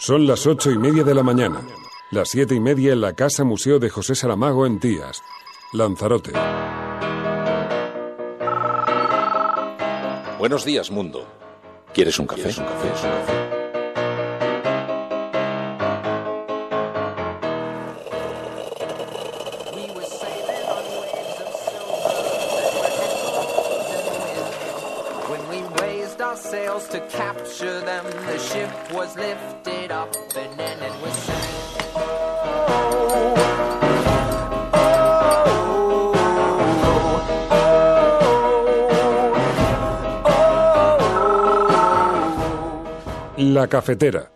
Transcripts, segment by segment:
Son las 8:30 de la mañana. Las 7:30 en la Casa Museo de José Saramago en Tías, Lanzarote. Buenos días, mundo. ¿Quieres un café? To capture them, the ship was lifted up and then it was sank. La Cafetera.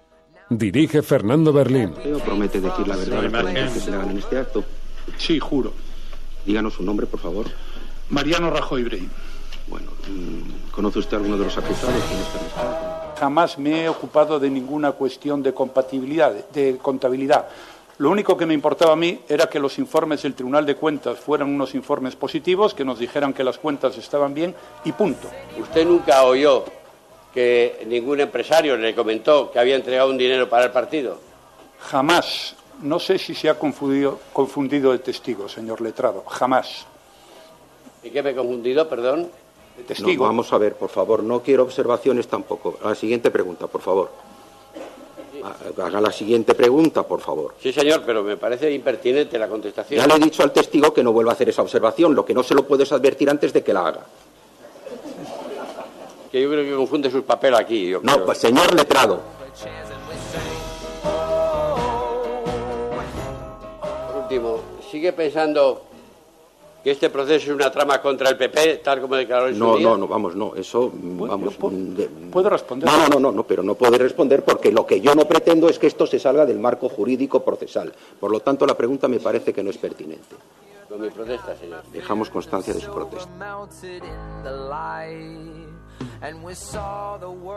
Dirige Fernando Berlín. ¿Promete decir la verdad a las que se le hagan en este acto? Sí, juro. Díganos su nombre, por favor. Mariano Rajoy Brey. Bueno, ¿conoce usted a alguno de los acusados en esta lista? Jamás me he ocupado de ninguna cuestión de compatibilidad, de contabilidad. Lo único que me importaba a mí era que los informes del Tribunal de Cuentas fueran unos informes positivos, que nos dijeran que las cuentas estaban bien y punto. ¿Usted nunca oyó que ningún empresario le comentó que había entregado un dinero para el partido? Jamás. No sé si se ha confundido el testigo, señor letrado. Jamás. ¿Y qué me he confundido, perdón? No, vamos a ver, por favor, no quiero observaciones tampoco. A la siguiente pregunta, por favor. Haga la siguiente pregunta, por favor. Sí, señor, pero me parece impertinente la contestación. Ya le he dicho al testigo que no vuelva a hacer esa observación. Lo que no se lo puedo es advertir antes de que la haga. Que yo creo que confunde sus papeles aquí. No, pues señor letrado. Por último, ¿sigue pensando que este proceso es una trama contra el PP, tal como declaró en su día? No, eso, vamos... ¿Puedo responder? No, pero no puede responder porque lo que yo no pretendo es que esto se salga del marco jurídico procesal. Por lo tanto, la pregunta me parece que no es pertinente. Con mi protesta, señor. Dejamos constancia de su protesta.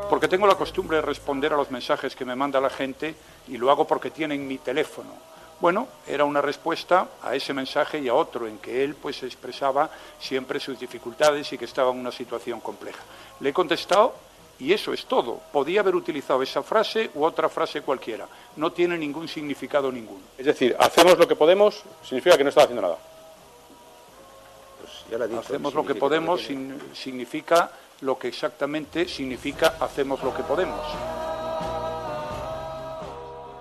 Porque tengo la costumbre de responder a los mensajes que me manda la gente y lo hago porque tienen mi teléfono. Bueno, era una respuesta a ese mensaje y a otro en que él pues expresaba siempre sus dificultades y que estaba en una situación compleja. Le he contestado y eso es todo. Podía haber utilizado esa frase u otra frase cualquiera. No tiene ningún significado ninguno. Es decir, hacemos lo que podemos significa que no está haciendo nada. Pues ya lo he dicho, hacemos lo que podemos significa lo que exactamente significa hacemos lo que podemos.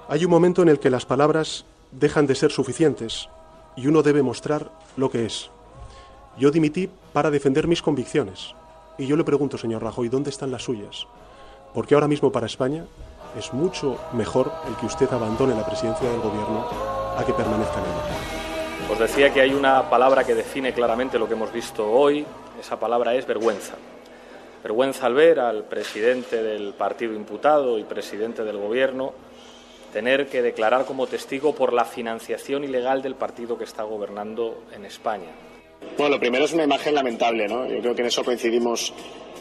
Hay un momento en el que las palabras dejan de ser suficientes y uno debe mostrar lo que es. Yo dimití para defender mis convicciones y yo le pregunto, señor Rajoy, ¿dónde están las suyas? Porque ahora mismo para España es mucho mejor el que usted abandone la presidencia del gobierno a que permanezca en ella. Os decía que hay una palabra que define claramente lo que hemos visto hoy. Esa palabra es vergüenza. Vergüenza al ver al presidente del partido imputado y presidente del gobierno tener que declarar como testigo por la financiación ilegal del partido que está gobernando en España. Bueno, lo primero es una imagen lamentable, ¿no? Yo creo que en eso coincidimos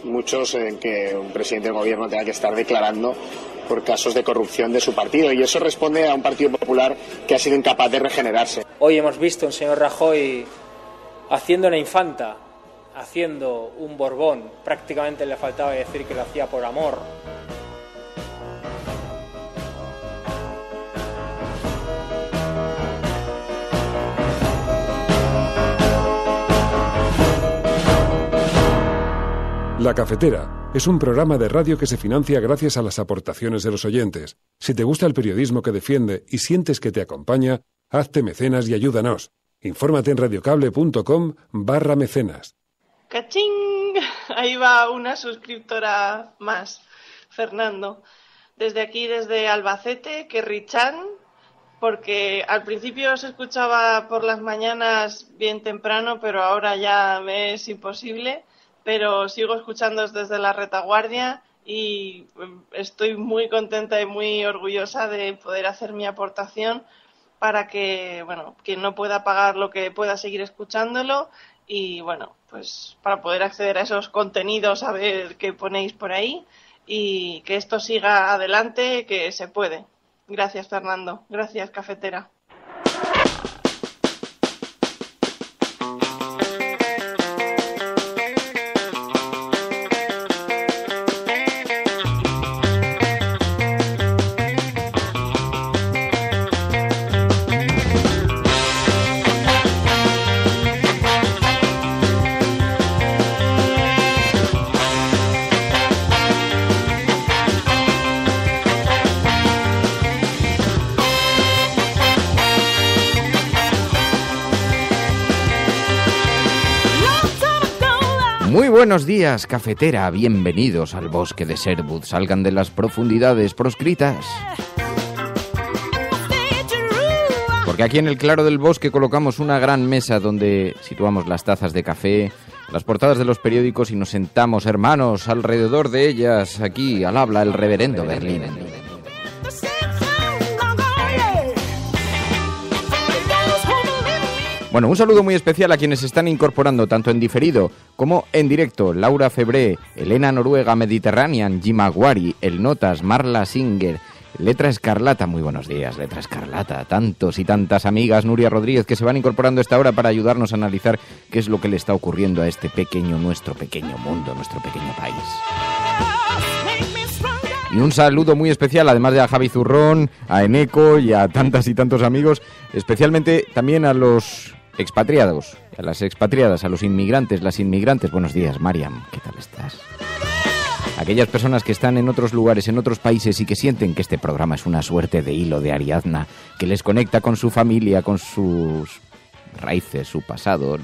muchos en que un presidente del gobierno tenga que estar declarando por casos de corrupción de su partido y eso responde a un Partido Popular que ha sido incapaz de regenerarse. Hoy hemos visto a un señor Rajoy haciendo una infanta, haciendo un Borbón, prácticamente le faltaba decir que lo hacía por amor. La Cafetera es un programa de radio que se financia gracias a las aportaciones de los oyentes. Si te gusta el periodismo que defiende y sientes que te acompaña, hazte mecenas y ayúdanos. Infórmate en radiocable.com/mecenas. ¡Cachín! Ahí va una suscriptora más, Fernando. Desde aquí, desde Albacete, que Richán, porque al principio se escuchaba por las mañanas bien temprano, pero ahora ya me es imposible. Pero sigo escuchándoos desde la retaguardia y estoy muy contenta y muy orgullosa de poder hacer mi aportación para que, bueno, quien no pueda pagar lo que pueda seguir escuchándolo y, bueno, pues para poder acceder a esos contenidos, a ver qué ponéis por ahí y que esto siga adelante, que se puede. Gracias, Fernando. Gracias, Cafetera. buenos días, cafetera. Bienvenidos al bosque de Sherwood. Salgan de las profundidades proscritas. Porque aquí en el claro del bosque colocamos una gran mesa donde situamos las tazas de café, las portadas de los periódicos y nos sentamos, hermanos, alrededor de ellas. Aquí al habla el reverendo Berlín. Bueno, un saludo muy especial a quienes se están incorporando tanto en diferido como en directo. Laura Febré, Elena Noruega Mediterranean, Jimaguari, El Notas, Marla Singer, Letra Escarlata. Muy buenos días, Letra Escarlata. Tantos y tantas amigas, Nuria Rodríguez, que se van incorporando a esta hora para ayudarnos a analizar qué es lo que le está ocurriendo a este pequeño, nuestro pequeño mundo, nuestro pequeño país. Y un saludo muy especial, además de a Javi Zurrón, a Eneco y a tantas y tantos amigos, especialmente también a los expatriados, a las expatriadas, a los inmigrantes, las inmigrantes. Buenos días, Mariam, ¿qué tal estás? Aquellas personas que están en otros lugares, en otros países y que sienten que este programa es una suerte de hilo de Ariadna, que les conecta con su familia, con sus raíces, su pasado,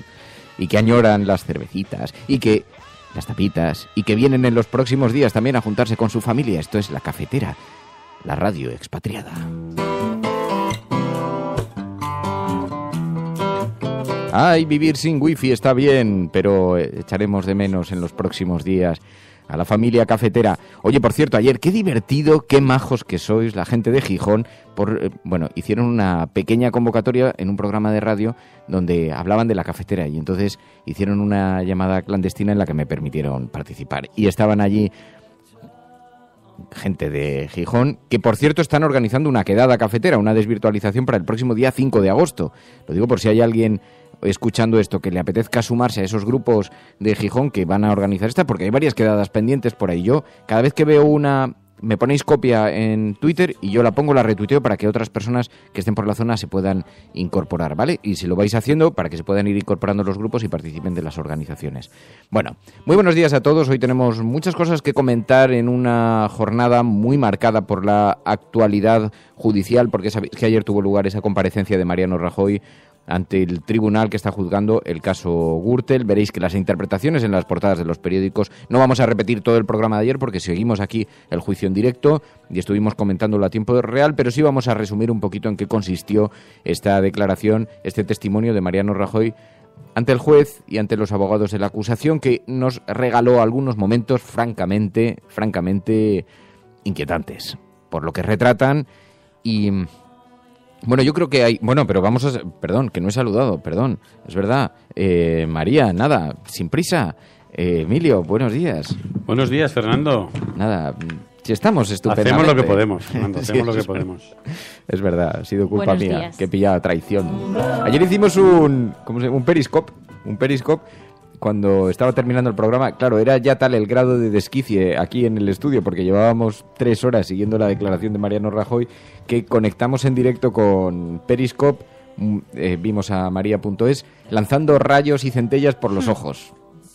y que añoran las cervecitas, y que las tapitas, y que vienen en los próximos días también a juntarse con su familia. Esto es La Cafetera, la radio expatriada. Ay, vivir sin wifi está bien, pero echaremos de menos en los próximos días a la familia cafetera. Oye, por cierto, ayer, qué divertido, qué majos que sois, la gente de Gijón. Hicieron una pequeña convocatoria en un programa de radio donde hablaban de la cafetera y entonces hicieron una llamada clandestina en la que me permitieron participar. Y estaban allí gente de Gijón, que por cierto están organizando una quedada cafetera, una desvirtualización para el próximo día 5 de agosto. Lo digo por si hay alguien escuchando esto que le apetezca sumarse a esos grupos de Gijón que van a organizar esta, porque hay varias quedadas pendientes por ahí. Yo, cada vez que veo una, me ponéis copia en Twitter y yo la pongo, la retuiteo para que otras personas que estén por la zona se puedan incorporar, ¿vale? Y si lo vais haciendo, para que se puedan ir incorporando los grupos y participen de las organizaciones. Bueno, muy buenos días a todos. Hoy tenemos muchas cosas que comentar en una jornada muy marcada por la actualidad judicial, porque sabéis que ayer tuvo lugar esa comparecencia de Mariano Rajoy ante el tribunal que está juzgando el caso Gürtel. Veréis que las interpretaciones en las portadas de los periódicos, no vamos a repetir todo el programa de ayer porque seguimos aquí el juicio en directo y estuvimos comentándolo a tiempo real, pero sí vamos a resumir un poquito en qué consistió esta declaración, este testimonio de Mariano Rajoy ante el juez y ante los abogados de la acusación, que nos regaló algunos momentos francamente inquietantes por lo que retratan. Y bueno, yo creo que hay... Bueno, pero vamos a... Perdón, que no he saludado, perdón. Es verdad. María, nada, sin prisa. Emilio, buenos días. Buenos días, Fernando. Nada, si estamos estupendamente. Hacemos lo que podemos, Fernando, hacemos lo que podemos. Es verdad, ha sido culpa mía, que he pillado traición. Ayer hicimos un periscope, cuando estaba terminando el programa. Claro, era ya tal el grado de desquicie aquí en el estudio, porque llevábamos 3 horas siguiendo la declaración de Mariano Rajoy, que conectamos en directo con Periscope, vimos a María.es lanzando rayos y centellas por los ojos.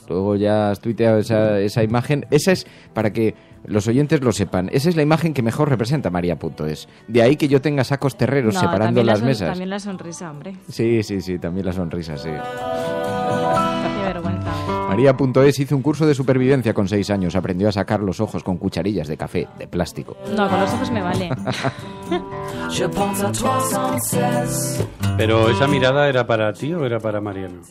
Luego ya has tuiteado esa imagen. Esa es, para que los oyentes lo sepan, esa es la imagen que mejor representa María.es. De ahí que yo tenga sacos terreros separando las mesas. También la sonrisa, hombre. Sí, también la sonrisa, sí. Qué vergüenza. María.es hizo un curso de supervivencia con 6 años. Aprendió a sacar los ojos con cucharillas de café de plástico. No, con los ojos me vale. ¿Pero esa mirada era para ti o era para Mariano?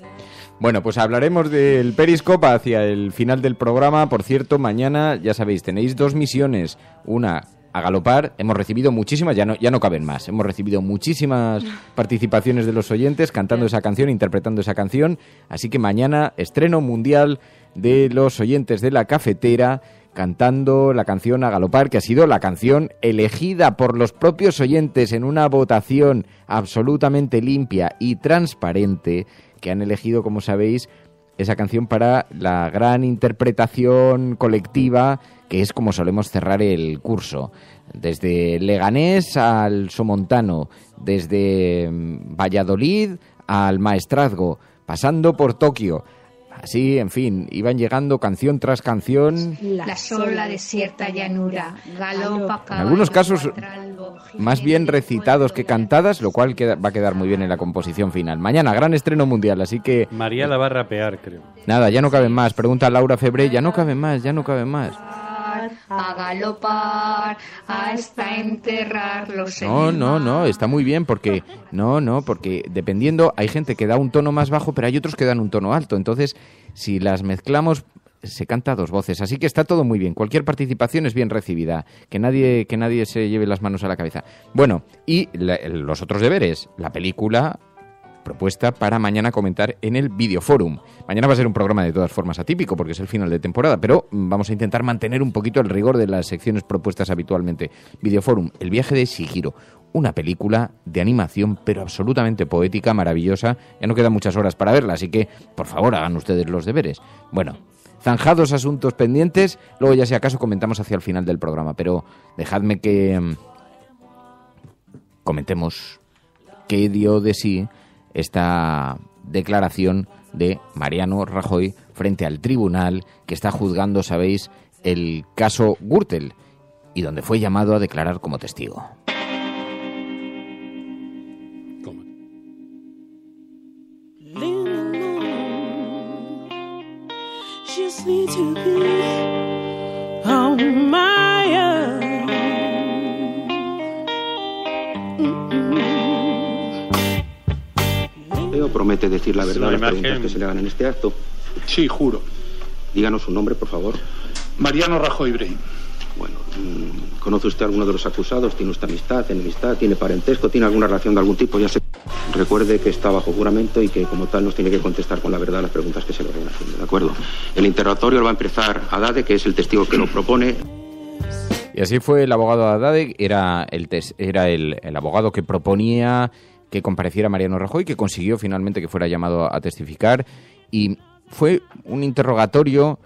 Bueno, pues hablaremos del Periscope hacia el final del programa. Por cierto, mañana, ya sabéis, tenéis 2 misiones. Una, a galopar. Hemos recibido muchísimas, ya no caben más. Hemos recibido muchísimas participaciones de los oyentes cantando esa canción, interpretando esa canción. Así que mañana, estreno mundial de los oyentes de La Cafetera, cantando la canción A Galopar, que ha sido la canción elegida por los propios oyentes en una votación absolutamente limpia y transparente, que han elegido, como sabéis, esa canción para la gran interpretación colectiva, que es como solemos cerrar el curso. Desde Leganés al Somontano, desde Valladolid al Maestrazgo, pasando por Tokio. Así, en fin, iban llegando canción tras canción. La sola desierta llanura, galopa En algunos casos, más bien recitados que cantadas, lo cual va a quedar muy bien en la composición final. Mañana, gran estreno mundial, así que... María la va a rapear, creo. Nada, ya no caben más. Pregunta Laura Febré, ya no caben más. A galopar hasta enterrarlos. No, está muy bien porque dependiendo, hay gente que da un tono más bajo, pero hay otros que dan un tono alto. Entonces, si las mezclamos, se canta a dos voces. Así que está todo muy bien. Cualquier participación es bien recibida. Que nadie se lleve las manos a la cabeza. Bueno, y los otros deberes. La película propuesta para mañana comentar en el Videoforum. Mañana va a ser un programa de todas formas atípico porque es el final de temporada, pero vamos a intentar mantener un poquito el rigor de las secciones propuestas habitualmente. Videoforum, El viaje de Chihiro, una película de animación pero absolutamente poética, maravillosa. Ya no quedan muchas horas para verla, así que por favor hagan ustedes los deberes. Bueno, zanjados asuntos pendientes, luego ya si acaso comentamos hacia el final del programa, pero dejadme que comentemos qué dio de sí esta declaración de Mariano Rajoy frente al tribunal que está juzgando, sabéis, el caso Gürtel y donde fue llamado a declarar como testigo. ¿Promete decir la verdad a las preguntas que se le hagan en este acto? Sí, juro. Díganos su nombre, por favor. Mariano Rajoy Brey. Bueno, ¿conoce usted a alguno de los acusados? ¿Tiene usted amistad, enemistad? ¿Tiene parentesco? ¿Tiene alguna relación de algún tipo? Ya sé. Recuerde que está bajo juramento y que como tal nos tiene que contestar con la verdad las preguntas que se le vayan haciendo, ¿de acuerdo? El interrogatorio lo va a empezar Haddad, que es el testigo que lo propone. Y así fue el abogado Haddad, era el abogado que proponía que compareciera Mariano Rajoy, que consiguió finalmente que fuera llamado a testificar, y fue un interrogatorio,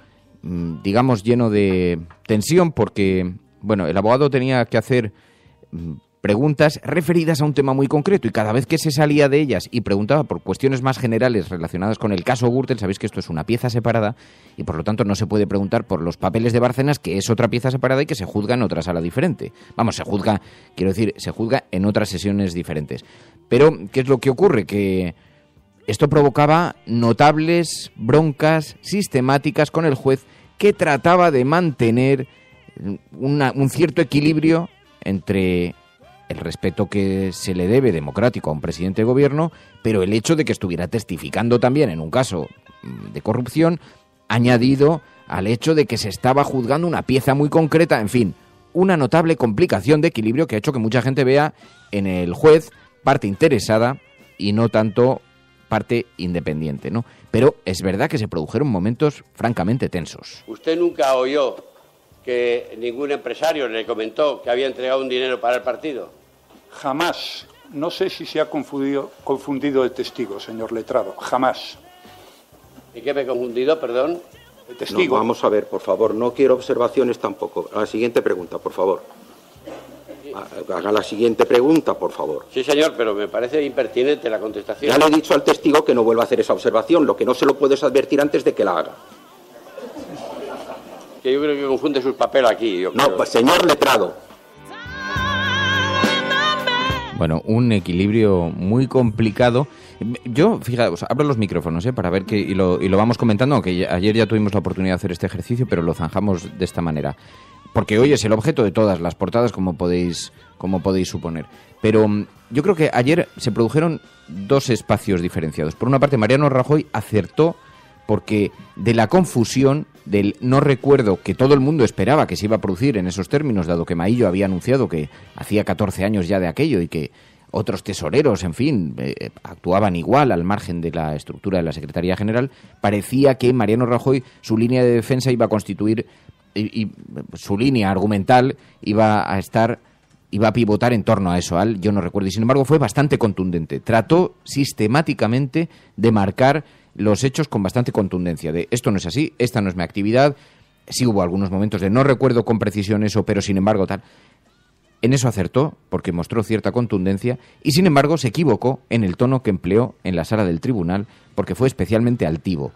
digamos, lleno de tensión, porque, bueno, el abogado tenía que hacer preguntas referidas a un tema muy concreto, y cada vez que se salía de ellas y preguntaba por cuestiones más generales relacionadas con el caso Gürtel, sabéis que esto es una pieza separada, y por lo tanto no se puede preguntar por los papeles de Bárcenas, que es otra pieza separada y que se juzga en otra sala diferente. Vamos, se juzga en otras sesiones diferentes. Pero, ¿qué es lo que ocurre? Que esto provocaba notables broncas sistemáticas con el juez, que trataba de mantener un cierto equilibrio entre el respeto que se le debe democrático a un presidente de gobierno, pero el hecho de que estuviera testificando también en un caso de corrupción, añadido al hecho de que se estaba juzgando una pieza muy concreta, en fin, una notable complicación de equilibrio que ha hecho que mucha gente vea en el juez parte interesada y no tanto parte independiente, ¿no? Pero es verdad que se produjeron momentos francamente tensos. ¿Usted nunca oyó que ningún empresario le comentó que había entregado un dinero para el partido? Jamás. No sé si se ha confundido de testigo, señor letrado. Jamás. ¿Y qué me he confundido, perdón? De testigo. No, vamos a ver, por favor. No quiero observaciones tampoco. A la siguiente pregunta, por favor. Haga la siguiente pregunta, por favor. Sí, señor, pero me parece impertinente la contestación. Ya le he dicho al testigo que no vuelva a hacer esa observación. Lo que no se lo puedes advertir antes de que la haga. Que yo creo que confunde sus papeles aquí. No, pues señor letrado. Bueno, un equilibrio muy complicado. Yo, fijaos, abro los micrófonos para ver y lo vamos comentando, aunque ayer ya tuvimos la oportunidad de hacer este ejercicio, pero lo zanjamos de esta manera. Porque hoy es el objeto de todas las portadas, como podéis suponer. Pero yo creo que ayer se produjeron dos espacios diferenciados. Por una parte, Mariano Rajoy acertó porque de la confusión, del no recuerdo que todo el mundo esperaba que se iba a producir en esos términos, dado que Maillo había anunciado que hacía 14 años ya de aquello y que otros tesoreros, en fin, actuaban igual al margen de la estructura de la Secretaría General, parecía que Mariano Rajoy, su línea de defensa iba a constituir y su línea argumental iba a pivotar en torno a eso, yo no recuerdo, y sin embargo fue bastante contundente. Trató sistemáticamente de marcar los hechos con bastante contundencia, de esto no es así, esta no es mi actividad. Sí hubo algunos momentos de no recuerdo con precisión eso, pero sin embargo tal. En eso acertó, porque mostró cierta contundencia, y sin embargo se equivocó en el tono que empleó en la sala del tribunal, porque fue especialmente altivo.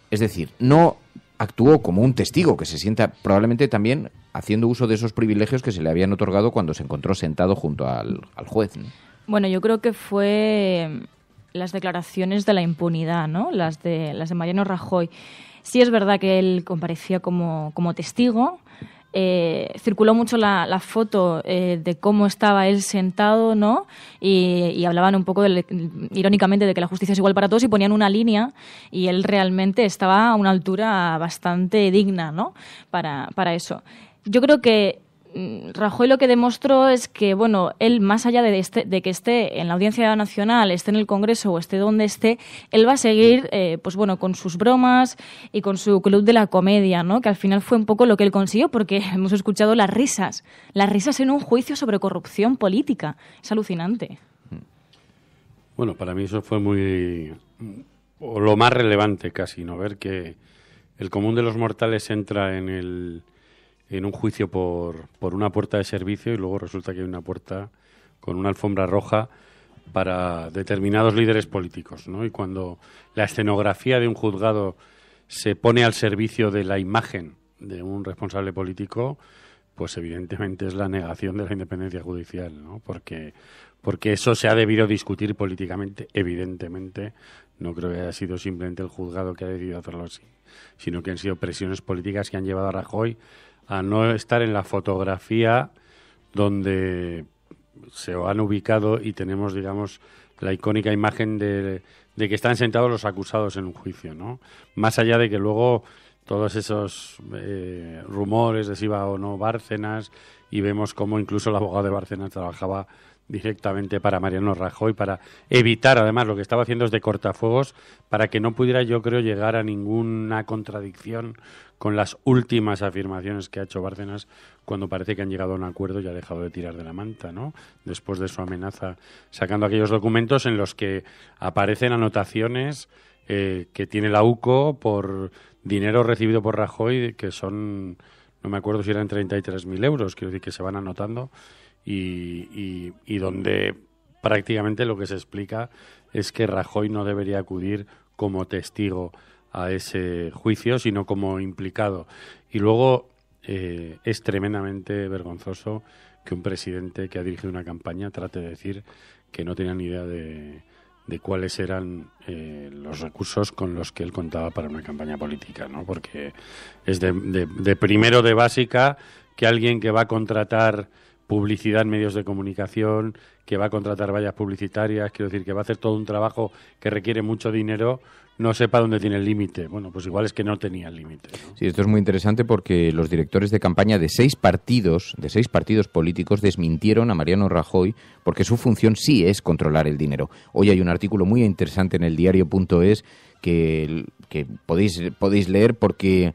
Es decir, no actuó como un testigo que se sienta probablemente también haciendo uso de esos privilegios que se le habían otorgado cuando se encontró sentado junto al juez, ¿no? Bueno, yo creo que fue las declaraciones de la impunidad, ¿no? Las de Mariano Rajoy. Sí es verdad que él comparecía como testigo. Circuló mucho la foto de cómo estaba él sentado, ¿no? Y hablaban un poco, irónicamente, de que la justicia es igual para todos y ponían una línea y él realmente estaba a una altura bastante digna, ¿no? Para eso. Yo creo que Rajoy lo que demostró es que, bueno, él, más allá de que esté en la Audiencia Nacional, esté en el Congreso o esté donde esté, él va a seguir, pues bueno, con sus bromas y con su club de la comedia, ¿no? Que al final fue un poco lo que él consiguió, porque hemos escuchado las risas en un juicio sobre corrupción política. Es alucinante. Bueno, para mí eso fue o lo más relevante casi, ¿no? Ver que el común de los mortales entra en un juicio por una puerta de servicio y luego resulta que hay una puerta con una alfombra roja para determinados líderes políticos, ¿no? Y cuando la escenografía de un juzgado se pone al servicio de la imagen de un responsable político, pues evidentemente es la negación de la independencia judicial, ¿no? Porque eso se ha debido discutir políticamente, evidentemente. No creo que haya sido simplemente el juzgado que ha decidido hacerlo así, sino que han sido presiones políticas que han llevado a Rajoy a no estar en la fotografía donde se han ubicado y tenemos, digamos, la icónica imagen de que están sentados los acusados en un juicio, ¿no? Más allá de que luego todos esos rumores de si iba o no Bárcenas, y vemos cómo incluso el abogado de Bárcenas trabajaba directamente para Mariano Rajoy, para evitar, además, lo que estaba haciendo es de cortafuegos, para que no pudiera, yo creo, llegar a ninguna contradicción con las últimas afirmaciones que ha hecho Bárcenas cuando parece que han llegado a un acuerdo y ha dejado de tirar de la manta, ¿no? Después de su amenaza, sacando aquellos documentos en los que aparecen anotaciones que tiene la UCO por dinero recibido por Rajoy, que son, no me acuerdo si eran 33.000 euros, quiero decir que se van anotando, y donde prácticamente lo que se explica es que Rajoy no debería acudir como testigo a ese juicio, sino como implicado. Y luego es tremendamente vergonzoso que un presidente que ha dirigido una campaña trate de decir que no tenía ni idea de cuáles eran los recursos con los que él contaba para una campaña política, ¿no? Porque es de primero de básica que alguien que va a contratar publicidad en medios de comunicación, que va a contratar vallas publicitarias, quiero decir, que va a hacer todo un trabajo que requiere mucho dinero, no sepa dónde tiene el límite. Bueno, pues igual es que no tenía el límite, ¿no? Sí, esto es muy interesante porque los directores de campaña de seis partidos políticos desmintieron a Mariano Rajoy porque su función sí es controlar el dinero. Hoy hay un artículo muy interesante en el diario.es que podéis leer porque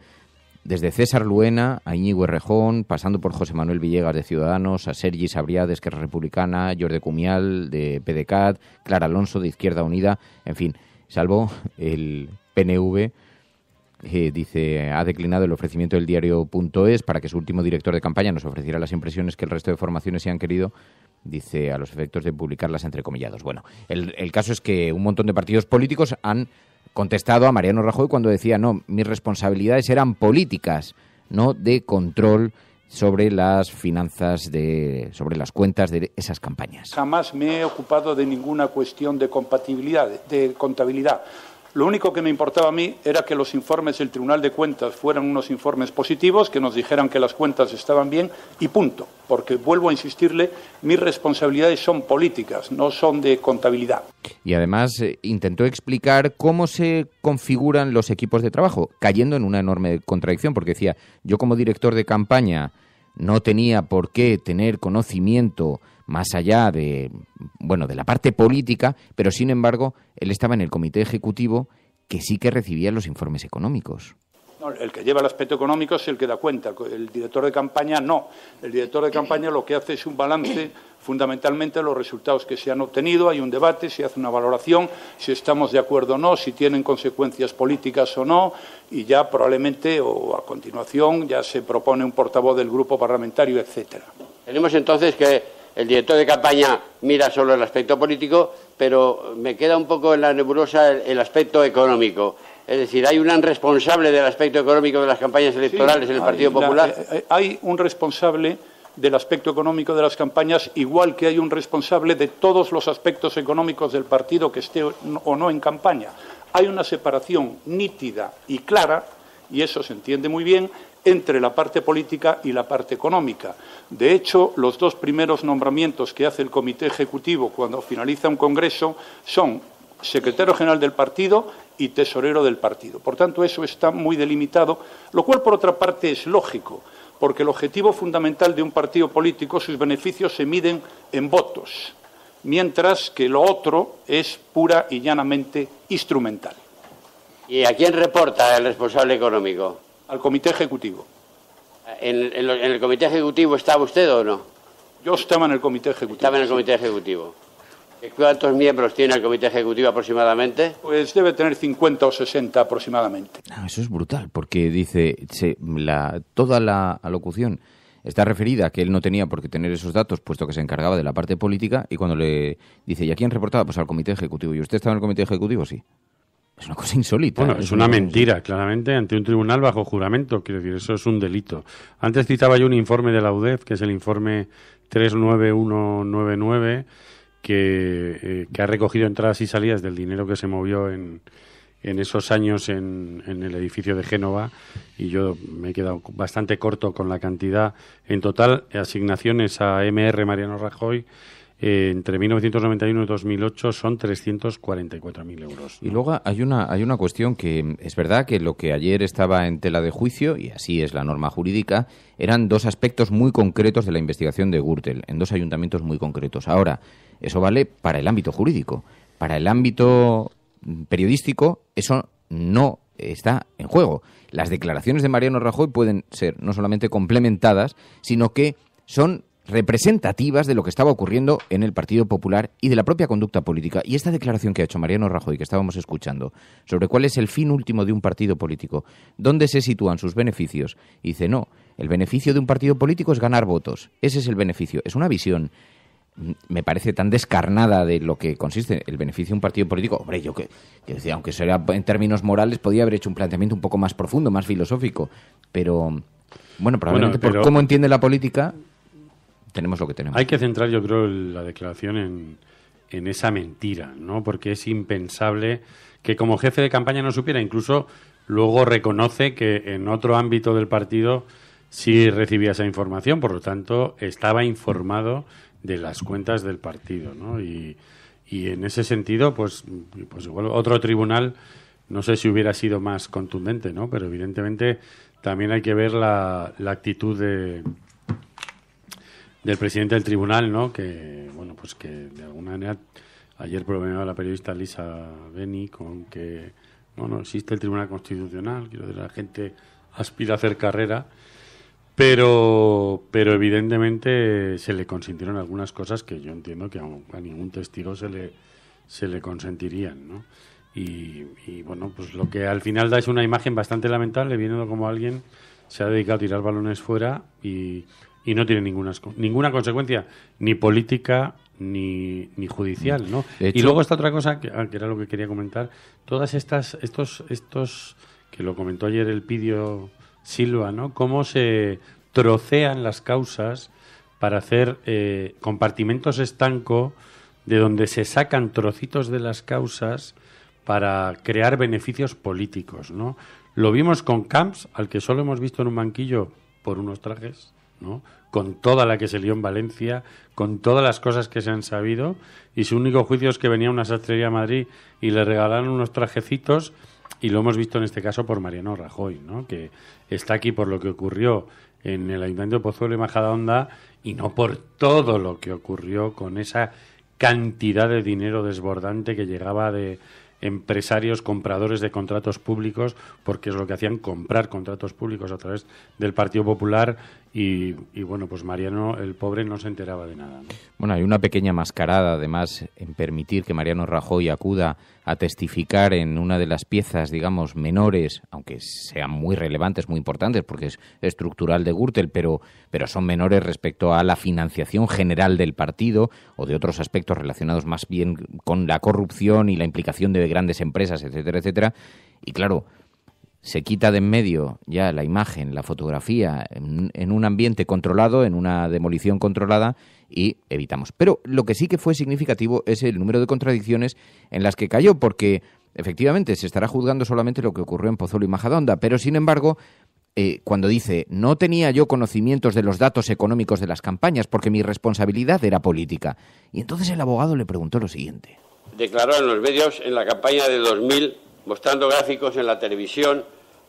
desde César Luena a Íñigo Errejón, pasando por José Manuel Villegas de Ciudadanos, a Sergi Sabrià de Esquerra Republicana, Jordi Cumial de PDeCAT, Clara Alonso de Izquierda Unida, en fin, salvo el PNV, dice, ha declinado el ofrecimiento del diario.es para que su último director de campaña nos ofreciera las impresiones que el resto de formaciones se han querido, dice, a los efectos de publicarlas entrecomillados. Bueno, el caso es que un montón de partidos políticos han contestado a Mariano Rajoy cuando decía, no, mis responsabilidades eran políticas, no de control sobre las finanzas, sobre las cuentas de esas campañas. Jamás me he ocupado de ninguna cuestión de compatibilidad, de contabilidad. Lo único que me importaba a mí era que los informes del Tribunal de Cuentas fueran unos informes positivos, que nos dijeran que las cuentas estaban bien y punto. Porque, vuelvo a insistirle, mis responsabilidades son políticas, no son de contabilidad. Y además intentó explicar cómo se configuran los equipos de trabajo, cayendo en una enorme contradicción, porque decía, yo como director de campaña no tenía por qué tener conocimiento más allá de la parte política, pero sin embargo él estaba en el comité ejecutivo que sí que recibía los informes económicos. No, el que lleva el aspecto económico es el que da cuenta, el director de campaña no. El director de campaña lo que hace es un balance fundamentalmente de los resultados que se han obtenido, hay un debate, se hace una valoración, si estamos de acuerdo o no, si tienen consecuencias políticas o no, y ya probablemente o a continuación ya se propone un portavoz del grupo parlamentario, etcétera. Tenemos entonces que el director de campaña mira solo el aspecto político, pero me queda un poco en la nebulosa el aspecto económico. Es decir, ¿hay un responsable del aspecto económico de las campañas electorales en el Partido Popular? Hay un responsable del aspecto económico de las campañas, igual que hay un responsable de todos los aspectos económicos del partido que esté o no en campaña. Hay una separación nítida y clara, y eso se entiende muy bien, entre la parte política y la parte económica. De hecho, los dos primeros nombramientos que hace el Comité Ejecutivo cuando finaliza un congreso son secretario general del partido y tesorero del partido. Por tanto, eso está muy delimitado, lo cual, por otra parte, es lógico, porque el objetivo fundamental de un partido político, sus beneficios se miden en votos, mientras que lo otro es pura y llanamente instrumental. ¿Y a quién reporta el responsable económico? Al Comité Ejecutivo. ¿En el Comité Ejecutivo estaba usted o no? Yo estaba en el Comité Ejecutivo. Estaba en el Comité Ejecutivo. ¿Cuántos miembros tiene el Comité Ejecutivo aproximadamente? Pues debe tener 50 o 60 aproximadamente. Eso es brutal, porque dice, toda la alocución está referida a que él no tenía por qué tener esos datos, puesto que se encargaba de la parte política, y cuando le dice, ¿y a quién reportaba? Pues al Comité Ejecutivo. ¿Y usted estaba en el Comité Ejecutivo? Sí. Es una cosa insólita. Bueno, es una mentira, claramente, ante un tribunal bajo juramento. Quiero decir, eso es un delito. Antes citaba yo un informe de la UDEF, que es el informe 39199, que ha recogido entradas y salidas del dinero que se movió en esos años en el edificio de Génova, y yo me he quedado bastante corto con la cantidad. En total, asignaciones a MR Mariano Rajoy entre 1991 y 2008 son 344.000 euros, ¿no? Y luego hay una cuestión que es verdad que lo que ayer estaba en tela de juicio, y así es la norma jurídica, eran dos aspectos muy concretos de la investigación de Gürtel, en dos ayuntamientos muy concretos. Ahora, eso vale para el ámbito jurídico. Para el ámbito periodístico, eso no está en juego. Las declaraciones de Mariano Rajoy pueden ser no solamente complementadas, sino que son representativas de lo que estaba ocurriendo en el Partido Popular y de la propia conducta política. Y esta declaración que ha hecho Mariano Rajoy, que estábamos escuchando, sobre cuál es el fin último de un partido político, dónde se sitúan sus beneficios, y dice, no, el beneficio de un partido político es ganar votos. Ese es el beneficio. Es una visión, me parece, tan descarnada de lo que consiste el beneficio de un partido político. Hombre, yo que decía, aunque sea en términos morales, podía haber hecho un planteamiento un poco más profundo, más filosófico. Pero, bueno, probablemente por cómo entiende la política, tenemos lo que tenemos. Hay que centrar, yo creo, la declaración en esa mentira, ¿no? Porque es impensable que como jefe de campaña no supiera. Incluso luego reconoce que en otro ámbito del partido sí recibía esa información, por lo tanto estaba informado de las cuentas del partido, ¿no? Y en ese sentido, pues igual otro tribunal, no sé si hubiera sido más contundente, ¿no? Pero evidentemente también hay que ver la actitud del presidente del tribunal, ¿no? Que, bueno, pues que de alguna manera ayer bromeaba la periodista Lisa Beni con que no existe el Tribunal Constitucional, quiero decir, la gente aspira a hacer carrera, pero evidentemente se le consintieron algunas cosas que yo entiendo que a ningún testigo se le consentirían, ¿no? Y bueno, pues lo que al final da es una imagen bastante lamentable, viendo como alguien se ha dedicado a tirar balones fuera y no tiene ninguna consecuencia, ni política ni judicial, ¿no? Hecho, y luego esta otra cosa, que era lo que quería comentar, todas estos que lo comentó ayer el Pidio Silva, ¿no? Cómo se trocean las causas para hacer compartimentos estanco de donde se sacan trocitos de las causas para crear beneficios políticos, ¿no? Lo vimos con Camps, al que solo hemos visto en un banquillo por unos trajes, ¿no? Con toda la que se lió en Valencia, con todas las cosas que se han sabido, y su único juicio es que venía a una sastrería a Madrid y le regalaron unos trajecitos, y lo hemos visto en este caso por Mariano Rajoy, ¿no? Que está aquí por lo que ocurrió en el Ayuntamiento de Pozuelo y Majadahonda, y no por todo lo que ocurrió con esa cantidad de dinero desbordante que llegaba de empresarios compradores de contratos públicos, porque es lo que hacían, comprar contratos públicos a través del Partido Popular, y bueno, pues Mariano, el pobre, no se enteraba de nada, ¿no? Bueno, hay una pequeña mascarada, además, en permitir que Mariano Rajoy acuda a testificar en una de las piezas, digamos, menores, aunque sean muy relevantes, muy importantes, porque es estructural de Gürtel, pero son menores respecto a la financiación general del partido o de otros aspectos relacionados más bien con la corrupción y la implicación de grandes empresas, etcétera, etcétera. Y claro, se quita de en medio ya la imagen, la fotografía, en un ambiente controlado, en una demolición controlada, y evitamos. Pero lo que sí que fue significativo es el número de contradicciones en las que cayó, porque efectivamente se estará juzgando solamente lo que ocurrió en Pozuelo y Majadahonda, pero sin embargo, cuando dice, no tenía yo conocimientos de los datos económicos de las campañas porque mi responsabilidad era política. Y entonces el abogado le preguntó lo siguiente. Declaró en los medios en la campaña de 2000, mostrando gráficos en la televisión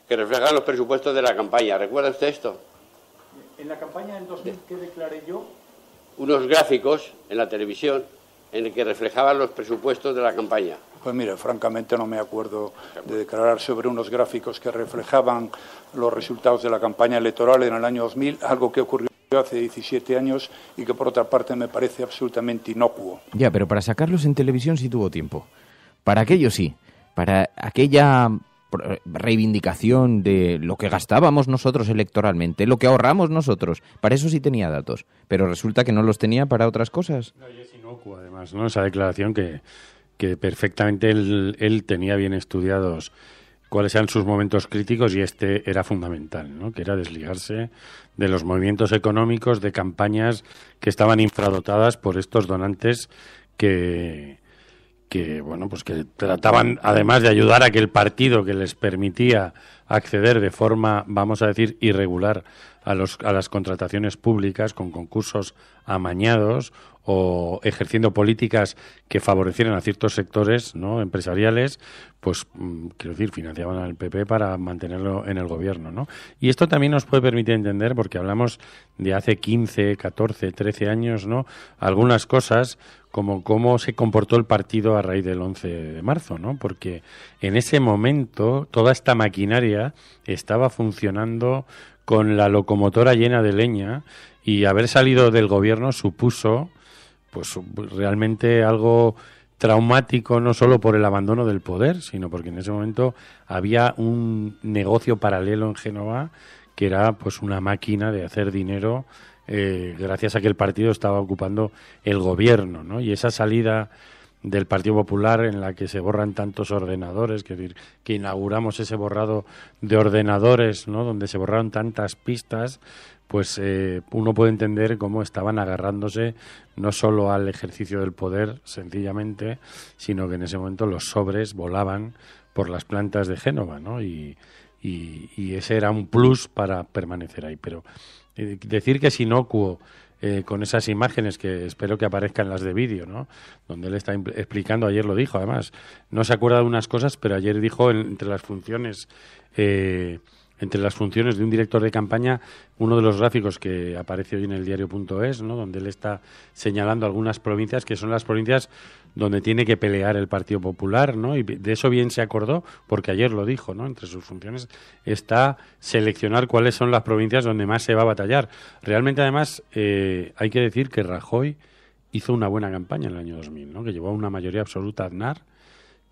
que reflejan los presupuestos de la campaña. ¿Recuerda usted esto? En la campaña del 2000, ¿qué declaré yo? Unos gráficos en la televisión en el que reflejaban los presupuestos de la campaña. Pues mire, francamente no me acuerdo de declarar sobre unos gráficos que reflejaban los resultados de la campaña electoral en el año 2000, algo que ocurrió hace 17 años y que por otra parte me parece absolutamente inocuo. Ya, pero para sacarlos en televisión sí tuvo tiempo. Para aquello sí, para aquella reivindicación de lo que gastábamos nosotros electoralmente, lo que ahorramos nosotros, para eso sí tenía datos, pero resulta que no los tenía para otras cosas. No, y es inocuo además, ¿no? Esa declaración que perfectamente él tenía bien estudiados cuáles eran sus momentos críticos y este era fundamental, ¿no? Que era desligarse de los movimientos económicos, de campañas que estaban infradotadas por estos donantes que bueno, pues que trataban, además de ayudar a que el partido que les permitía acceder de forma, vamos a decir, irregular a las contrataciones públicas con concursos amañados o ejerciendo políticas que favorecieran a ciertos sectores, ¿no?, empresariales, pues quiero decir, financiaban al PP para mantenerlo en el gobierno, ¿no? Y esto también nos puede permitir entender, porque hablamos de hace 15, 14, 13 años, ¿no?, algunas cosas como cómo se comportó el partido a raíz del 11 de marzo, ¿no? Porque en ese momento toda esta maquinaria estaba funcionando con la locomotora llena de leña y haber salido del gobierno supuso pues realmente algo traumático, no solo por el abandono del poder, sino porque en ese momento había un negocio paralelo en Génova que era pues una máquina de hacer dinero gracias a que el partido estaba ocupando el gobierno, ¿no? Y esa salida del Partido Popular en la que se borran tantos ordenadores, que decir, que inauguramos ese borrado de ordenadores, ¿no?, donde se borraron tantas pistas, pues uno puede entender cómo estaban agarrándose no solo al ejercicio del poder, sencillamente, sino que en ese momento los sobres volaban por las plantas de Génova, ¿no? Y ese era un plus para permanecer ahí. Pero decir que es inocuo con esas imágenes que espero que aparezcan las de vídeo, ¿no?, donde él está explicando, ayer lo dijo, además, no se acuerda de unas cosas, pero ayer dijo entre las funciones de un director de campaña, uno de los gráficos que aparece hoy en el diario.es, ¿no?, donde él está señalando algunas provincias que son las provincias donde tiene que pelear el Partido Popular, ¿no? Y de eso bien se acordó, porque ayer lo dijo, ¿no? Entre sus funciones está seleccionar cuáles son las provincias donde más se va a batallar. Realmente, además, hay que decir que Rajoy hizo una buena campaña en el año 2000, ¿no?, que llevó a una mayoría absoluta a Aznar,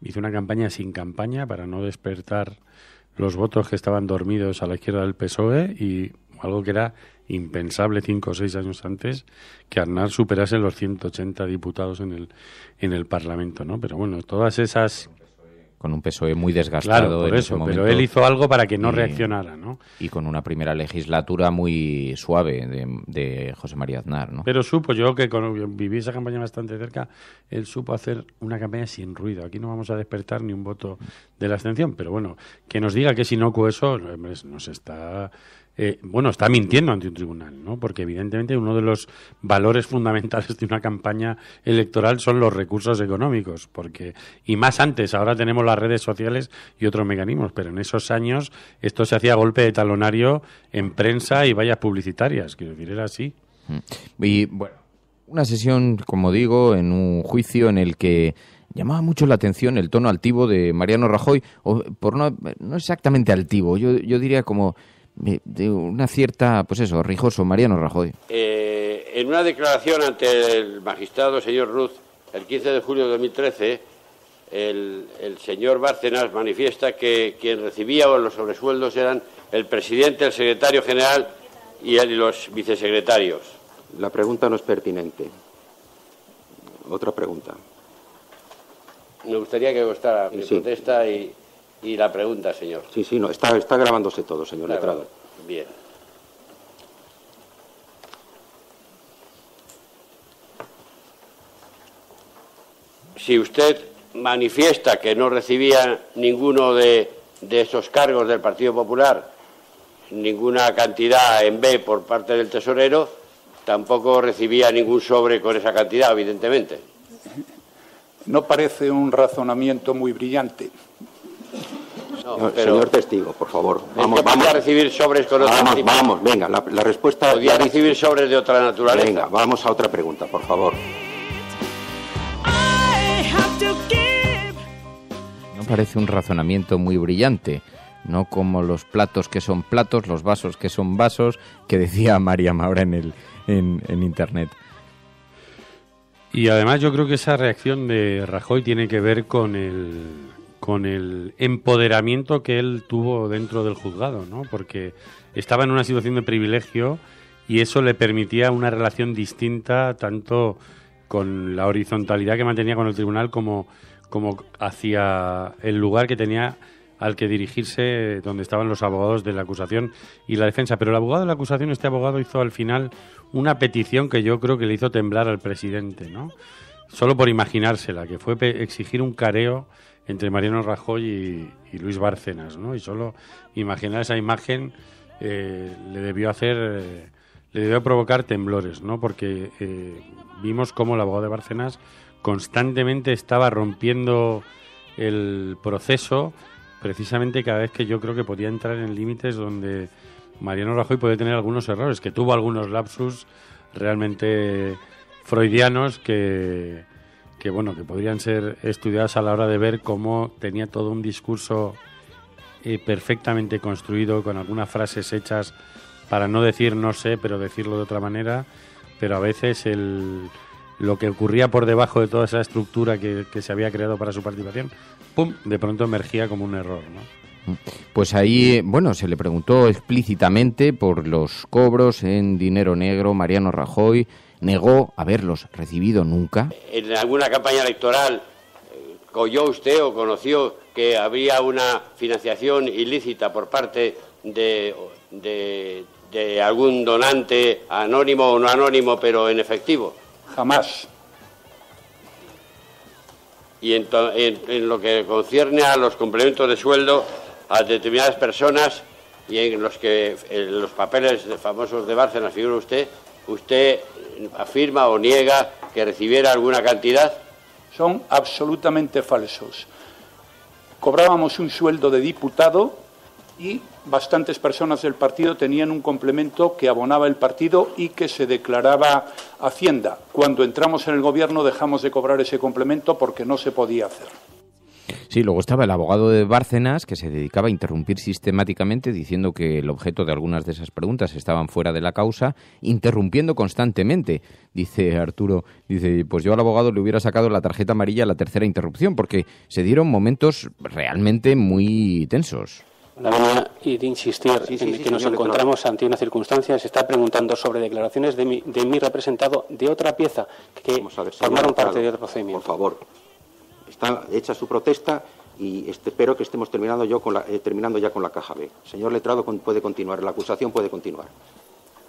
hizo una campaña sin campaña para no despertar los votos que estaban dormidos a la izquierda del PSOE y algo que era impensable 5 o 6 años antes, que Aznar superase los 180 diputados en el Parlamento, ¿no? Pero bueno, todas esas... Con un PSOE muy desgastado. Claro, por en eso, ese momento, pero él hizo algo para que no reaccionara, ¿no? Y con una primera legislatura muy suave de José María Aznar, ¿no? Pero supo, yo que viví esa campaña bastante cerca, él supo hacer una campaña sin ruido. Aquí no vamos a despertar ni un voto de la abstención, pero bueno, que nos diga que es inocuo eso, nos está... está mintiendo ante un tribunal, ¿no? Porque evidentemente uno de los valores fundamentales de una campaña electoral son los recursos económicos, y más antes, ahora tenemos las redes sociales y otros mecanismos, pero en esos años esto se hacía a golpe de talonario en prensa y vallas publicitarias, quiero decir, era así. Y bueno, una sesión, como digo, en un juicio en el que llamaba mucho la atención el tono altivo de Mariano Rajoy, o por no exactamente altivo, yo diría como de una cierta, pues eso, rijoso, Mariano Rajoy. En una declaración ante el magistrado señor Ruz, el 15 de julio de 2013, el señor Bárcenas manifiesta que quien recibía los sobresueldos eran el presidente, el secretario general y los vicesecretarios. La pregunta no es pertinente. Otra pregunta. Me gustaría que gustara mi protesta y Y la pregunta, señor. Sí, no, está grabándose todo, señor letrado. Bien. Si usted manifiesta que no recibía ninguno de esos cargos del Partido Popular, ninguna cantidad en B por parte del tesorero, tampoco recibía ningún sobre con esa cantidad, evidentemente. No parece un razonamiento muy brillante. No, señor testigo, por favor. Vamos a recibir sobres con otra Vamos, venga, la respuesta... Podía recibir sobres de otra naturaleza. Venga, vamos a otra pregunta, por favor. No parece un razonamiento muy brillante, no como los platos que son platos, los vasos que son vasos, que decía Mariam ahora en Internet. Y además yo creo que esa reacción de Rajoy tiene que ver con el empoderamiento que él tuvo dentro del juzgado, ¿no? Porque estaba en una situación de privilegio y eso le permitía una relación distinta tanto con la horizontalidad que mantenía con el tribunal como hacia el lugar que tenía al que dirigirse, donde estaban los abogados de la acusación y la defensa. Pero el abogado de la acusación, este abogado hizo al final una petición que yo creo que le hizo temblar al presidente, ¿no? Solo por imaginársela, que fue exigir un careo entre Mariano Rajoy y Luis Bárcenas, ¿no? Y solo imaginar esa imagen le debió provocar temblores, ¿no? Porque vimos cómo el abogado de Bárcenas constantemente estaba rompiendo el proceso, precisamente cada vez que yo creo que podía entrar en límites donde Mariano Rajoy puede tener algunos errores, que tuvo algunos lapsus realmente freudianos que podrían ser estudiados a la hora de ver cómo tenía todo un discurso perfectamente construido, con algunas frases hechas para no decir no sé, pero decirlo de otra manera, pero a veces lo que ocurría por debajo de toda esa estructura que se había creado para su participación, ¡pum!, de pronto emergía como un error, ¿no? Pues ahí, se le preguntó explícitamente por los cobros en dinero negro. Mariano Rajoy negó haberlos recibido nunca. ¿En alguna campaña electoral oyó usted o conoció que había una financiación ilícita por parte de algún donante anónimo o no anónimo, pero en efectivo? Jamás. Y en lo que concierne a los complementos de sueldo a determinadas personas y en los papeles famosos de Bárcenas figura ¿usted afirma o niega que recibiera alguna cantidad? Son absolutamente falsos. Cobrábamos un sueldo de diputado y bastantes personas del partido tenían un complemento que abonaba el partido y que se declaraba Hacienda. Cuando entramos en el gobierno dejamos de cobrar ese complemento porque no se podía hacer. Sí, luego estaba el abogado de Bárcenas, que se dedicaba a interrumpir sistemáticamente, diciendo que el objeto de algunas de esas preguntas estaban fuera de la causa, interrumpiendo constantemente. Dice Arturo, pues yo al abogado le hubiera sacado la tarjeta amarilla a la tercera interrupción, porque se dieron momentos realmente muy tensos. La venía de insistir en que nos encontramos ante una circunstancia. Se está preguntando sobre declaraciones de mi representado de otra pieza que formaron parte de otro procedimiento. Por favor, está hecha su protesta y espero que estemos terminando ya con la caja B. Señor letrado, puede continuar. La acusación puede continuar.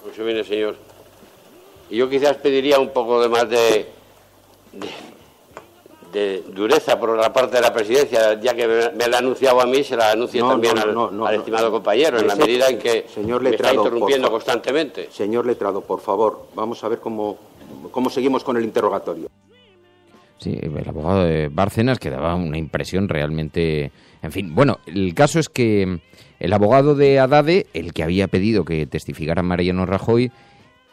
Pues viene, señor. Y yo quizás pediría un poco de más de dureza por la parte de la presidencia, ya que me la ha anunciado a mí, se la anuncie también al estimado compañero, en la medida en que señor letrado, me está interrumpiendo por constantemente. Señor letrado, por favor, vamos a ver cómo seguimos con el interrogatorio. Sí, el abogado de Bárcenas, que daba una impresión realmente... En fin, bueno, el caso es que el abogado de Haddade, el que había pedido que testificara Mariano Rajoy,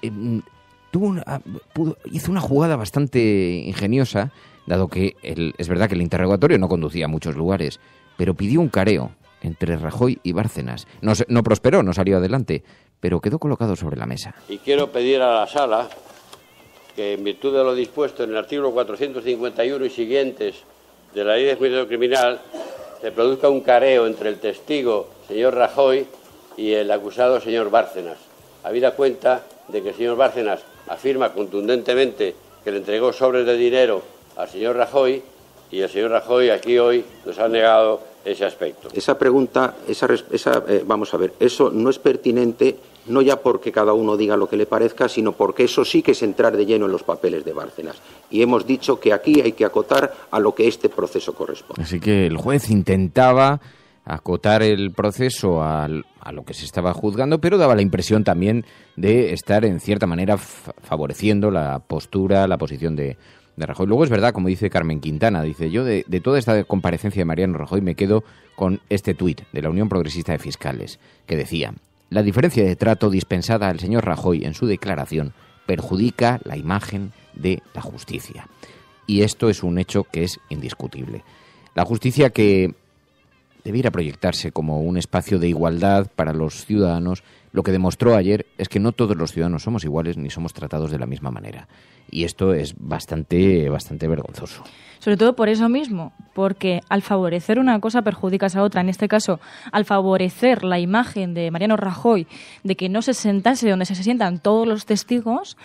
hizo una jugada bastante ingeniosa, dado que es verdad que el interrogatorio no conducía a muchos lugares, pero pidió un careo entre Rajoy y Bárcenas. No prosperó, no salió adelante, pero quedó colocado sobre la mesa. Y quiero pedir a la sala que, en virtud de lo dispuesto en el artículo 451 y siguientes de la Ley de Enjuiciamiento Criminal, se produzca un careo entre el testigo, señor Rajoy, y el acusado, señor Bárcenas. Habida cuenta de que el señor Bárcenas afirma contundentemente que le entregó sobres de dinero al señor Rajoy Y el señor Rajoy aquí hoy nos ha negado ese aspecto. Esa pregunta, vamos a ver, eso no es pertinente, no ya porque cada uno diga lo que le parezca, sino porque eso sí que es entrar de lleno en los papeles de Bárcenas. Y hemos dicho que aquí hay que acotar a lo que este proceso corresponde. Así que el juez intentaba acotar el proceso a lo que se estaba juzgando, pero daba la impresión también de estar en cierta manera favoreciendo la postura, la posición de Rajoy. Luego es verdad, como dice Carmen Quintana, dice, yo de toda esta comparecencia de Mariano Rajoy me quedo con este tuit de la Unión Progresista de Fiscales, que decía: la diferencia de trato dispensada al señor Rajoy en su declaración perjudica la imagen de la justicia. Y esto es un hecho que es indiscutible. La justicia, que debiera proyectarse como un espacio de igualdad para los ciudadanos, lo que demostró ayer es que no todos los ciudadanos somos iguales ni somos tratados de la misma manera. Y esto es bastante vergonzoso. Sobre todo por eso mismo, porque al favorecer una cosa perjudicas a otra. En este caso, al favorecer la imagen de Mariano Rajoy, de que no se sentase donde se sientan todos los testigos,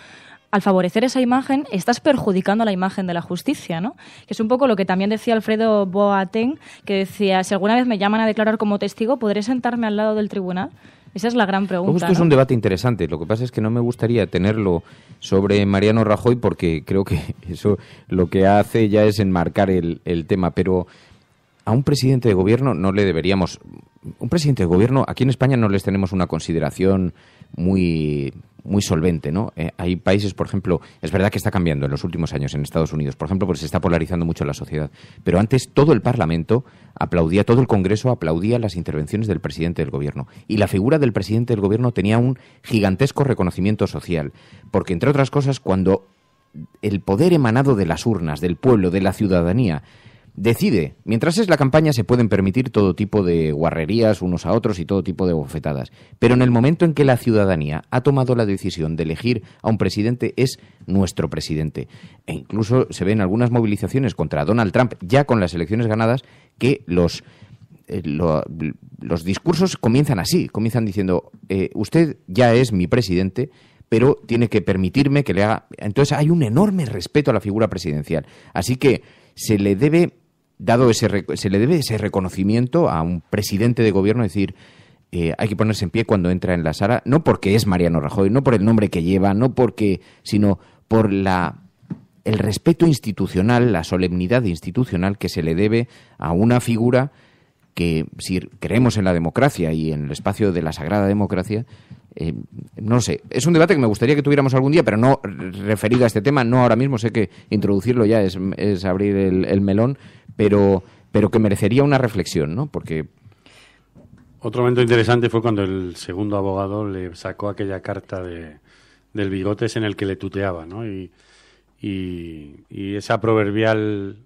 al favorecer esa imagen estás perjudicando la imagen de la justicia, ¿no? Que es un poco lo que también decía Alfredo Boateng, que decía, si alguna vez me llaman a declarar como testigo, ¿podré sentarme al lado del tribunal? Esa es la gran pregunta. Esto es un debate interesante. Lo que pasa es que no me gustaría tenerlo sobre Mariano Rajoy, porque creo que eso lo que hace ya es enmarcar el tema. Pero a un presidente de gobierno no le deberíamos... Un presidente de gobierno, aquí en España no les tenemos una consideración muy solvente, ¿no? Hay países, por ejemplo, es verdad que está cambiando en los últimos años en Estados Unidos, por ejemplo, porque se está polarizando mucho la sociedad, pero antes todo el Parlamento aplaudía, todo el Congreso aplaudía las intervenciones del presidente del gobierno, y la figura del presidente del gobierno tenía un gigantesco reconocimiento social, porque, entre otras cosas, cuando el poder emanado de las urnas, del pueblo, de la ciudadanía, decide, mientras es la campaña se pueden permitir todo tipo de guarrerías unos a otros y todo tipo de bofetadas, pero en el momento en que la ciudadanía ha tomado la decisión de elegir a un presidente, es nuestro presidente. E incluso se ven algunas movilizaciones contra Donald Trump, ya con las elecciones ganadas, que los discursos comienzan así, comienzan diciendo, usted ya es mi presidente, pero tiene que permitirme que le haga... Entonces hay un enorme respeto a la figura presidencial. Así que se le debe ese reconocimiento a un presidente de gobierno, es decir, hay que ponerse en pie cuando entra en la sala, no porque es Mariano Rajoy, no por el nombre que lleva, sino por el respeto institucional, la solemnidad institucional que se le debe a una figura que, si creemos en la democracia y en el espacio de la sagrada democracia, no sé, es un debate que me gustaría que tuviéramos algún día, pero no referido a este tema, no ahora mismo. Sé que introducirlo ya es abrir el melón, pero que merecería una reflexión, ¿no? Porque... Otro momento interesante fue cuando el segundo abogado le sacó aquella carta del Bigotes en el que le tuteaba, ¿no? Y esa proverbial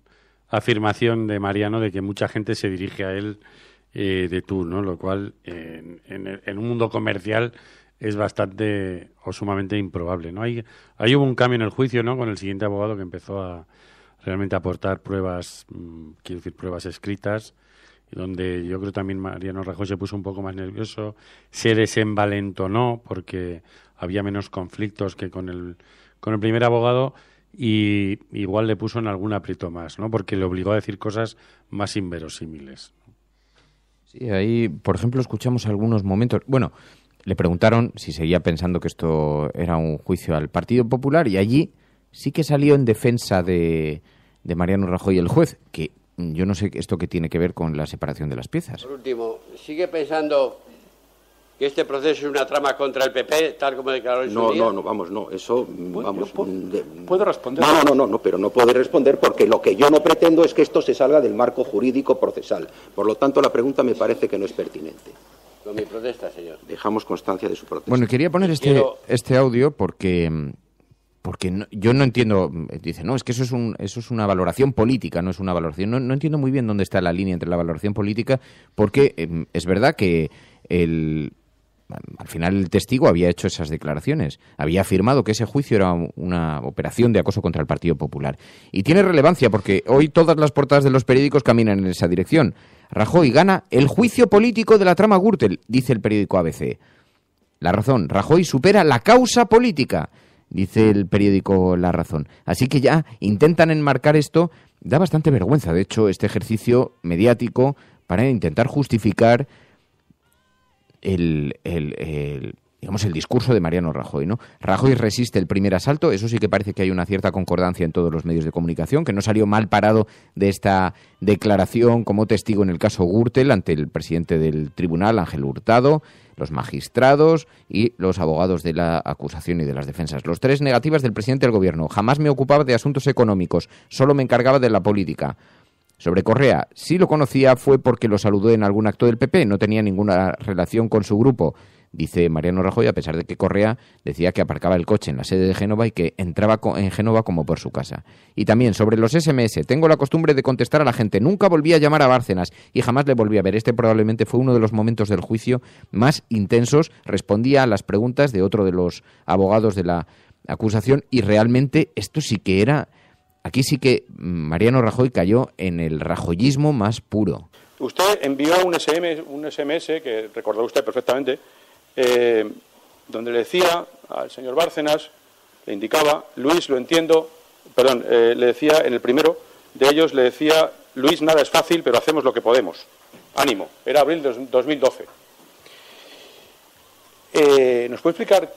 afirmación de Mariano de que mucha gente se dirige a él de tú, ¿no? Lo cual en un mundo comercial es bastante o sumamente improbable, ¿no? Ahí hubo un cambio en el juicio, ¿no? Con el siguiente abogado que empezó a realmente aportar pruebas, quiero decir, pruebas escritas, y donde yo creo también Mariano Rajoy se puso un poco más nervioso, se desenvalentonó porque había menos conflictos que con el primer abogado, y igual le puso en algún aprieto más, ¿no? Porque le obligó a decir cosas más inverosímiles. Sí, ahí, por ejemplo, escuchamos algunos momentos... Bueno, le preguntaron si seguía pensando que esto era un juicio al Partido Popular, y allí sí que salió en defensa de Mariano Rajoy el juez, que yo no sé esto qué tiene que ver con la separación de las piezas. Por último, ¿sigue pensando que este proceso es una trama contra el PP, tal como declaró en su día? No, eso, vamos... ¿Puedo responder? No, pero no puede responder porque lo que yo no pretendo es que esto se salga del marco jurídico procesal. Por lo tanto, la pregunta me parece que no es pertinente. Con mi protesta, señor. Dejamos constancia de su protesta. Bueno, quería poner este audio porque yo no entiendo, dice, no, es que eso es una valoración política, no es una valoración. No entiendo muy bien dónde está la línea entre la valoración política, porque es verdad que al final el testigo había hecho esas declaraciones, había afirmado que ese juicio era una operación de acoso contra el Partido Popular. Y tiene relevancia porque hoy todas las portadas de los periódicos caminan en esa dirección. Rajoy gana el juicio político de la trama Gürtel, dice el periódico ABC. La Razón, Rajoy supera la causa política, dice el periódico La Razón. Así que ya intentan enmarcar esto Da bastante vergüenza, de hecho, este ejercicio mediático para intentar justificar el discurso de Mariano Rajoy, ¿no? Rajoy resiste el primer asalto, eso sí que parece que hay una cierta concordancia en todos los medios de comunicación, que no salió mal parado de esta declaración como testigo en el caso Gürtel ante el presidente del tribunal, Ángel Hurtado, los magistrados y los abogados de la acusación y de las defensas. Los tres negativas del presidente del gobierno: jamás me ocupaba de asuntos económicos, solo me encargaba de la política. Sobre Correa, sí lo conocía, fue porque lo saludó en algún acto del PP, no tenía ninguna relación con su grupo. Dice Mariano Rajoy, a pesar de que Correa decía que aparcaba el coche en la sede de Génova y que entraba en Génova como por su casa. Y también sobre los SMS, tengo la costumbre de contestar a la gente, nunca volví a llamar a Bárcenas y jamás le volví a ver. Este probablemente fue uno de los momentos del juicio más intensos, respondía a las preguntas de otro de los abogados de la acusación y realmente esto sí que era... Aquí sí que Mariano Rajoy cayó en el rajoyismo más puro. Usted envió un SMS que recordó usted perfectamente, donde le decía al señor Bárcenas, le indicaba, Luis, lo entiendo, perdón, le decía en el primero de ellos, le decía, Luis, nada es fácil, pero hacemos lo que podemos. Ánimo, era abril de 2012. ¿Nos puede explicar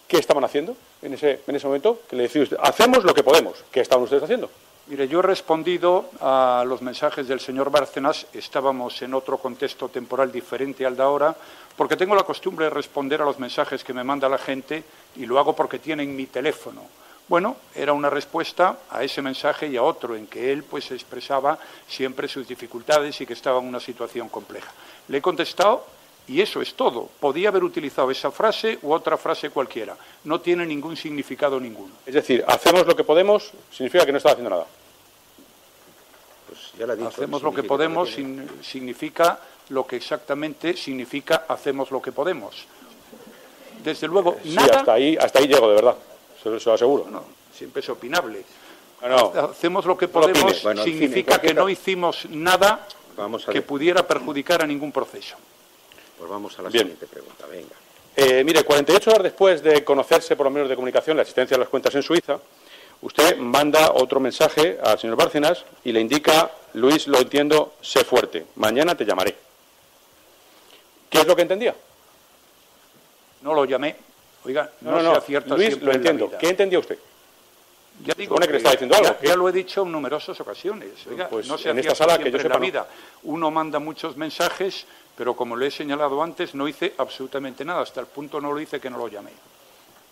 qué estaban haciendo en ese momento? Que le decía usted, hacemos lo que podemos. ¿Qué estaban ustedes haciendo? Mire, yo he respondido a los mensajes del señor Bárcenas, estábamos en otro contexto temporal diferente al de ahora, porque tengo la costumbre de responder a los mensajes que me manda la gente y lo hago porque tienen mi teléfono. Bueno, era una respuesta a ese mensaje y a otro en que él pues expresaba siempre sus dificultades y que estaba en una situación compleja. Le he contestado y eso es todo. Podía haber utilizado esa frase u otra frase cualquiera. No tiene ningún significado ninguno. Es decir, hacemos lo que podemos significa que no estaba haciendo nada. Pues ya lo he dicho. Hacemos lo que podemos significa lo que exactamente significa hacemos lo que podemos. Desde luego, sí, nada... hasta ahí llego, de verdad. Se lo aseguro. No, siempre es opinable. No. Hacemos lo que podemos significa que no hicimos nada que pudiera perjudicar a ningún proceso. Pues vamos a la siguiente pregunta, venga. Mire, 48 horas después de conocerse por los medios de comunicación la existencia de las cuentas en Suiza, usted manda otro mensaje al señor Bárcenas y le indica, Luis, lo entiendo, sé fuerte, mañana te llamaré. ¿Qué es lo que entendía? No lo llamé. Oiga, no se acierta Luis, siempre lo entiendo. ¿Qué entendía usted? Ya digo, supone que le está diciendo algo. Ya lo he dicho en numerosas ocasiones. Oiga, pues no se en esta sala que yo sepa, en la vida. Uno manda muchos mensajes, pero como le he señalado antes, no hice absolutamente nada. Hasta el punto no lo hice que no lo llamé.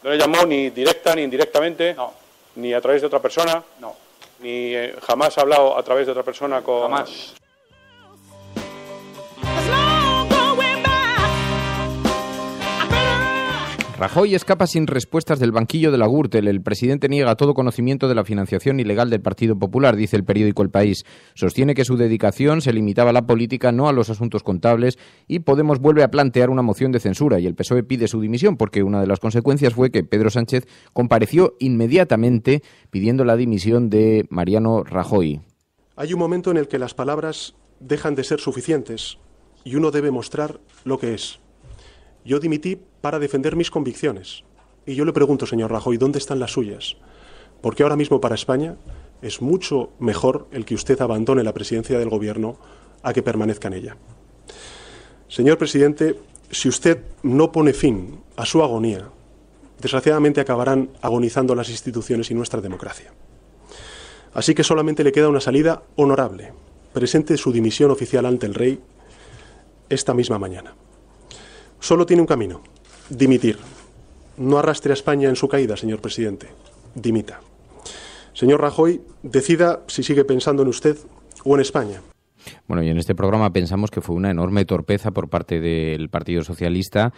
¿No le llamó ni directa ni indirectamente? No. ¿Ni a través de otra persona? No. ¿Ni jamás ha hablado a través de otra persona con...? Jamás. Rajoy escapa sin respuestas del banquillo de la Gürtel. El presidente niega todo conocimiento de la financiación ilegal del Partido Popular, dice el periódico El País. Sostiene que su dedicación se limitaba a la política, no a los asuntos contables, y Podemos vuelve a plantear una moción de censura y el PSOE pide su dimisión porque una de las consecuencias fue que Pedro Sánchez compareció inmediatamente pidiendo la dimisión de Mariano Rajoy. Hay un momento en el que las palabras dejan de ser suficientes y uno debe mostrar lo que es. Yo dimití para defender mis convicciones. Y yo le pregunto, señor Rajoy, ¿dónde están las suyas? Porque ahora mismo para España es mucho mejor el que usted abandone la presidencia del Gobierno a que permanezca en ella. Señor presidente, si usted no pone fin a su agonía, desgraciadamente acabarán agonizando las instituciones y nuestra democracia. Así que solamente le queda una salida honorable. Presente su dimisión oficial ante el rey esta misma mañana. Solo tiene un camino, dimitir. No arrastre a España en su caída, señor presidente. Dimita. Señor Rajoy, decida si sigue pensando en usted o en España. Bueno, y en este programa pensamos que fue una enorme torpeza por parte del Partido Socialista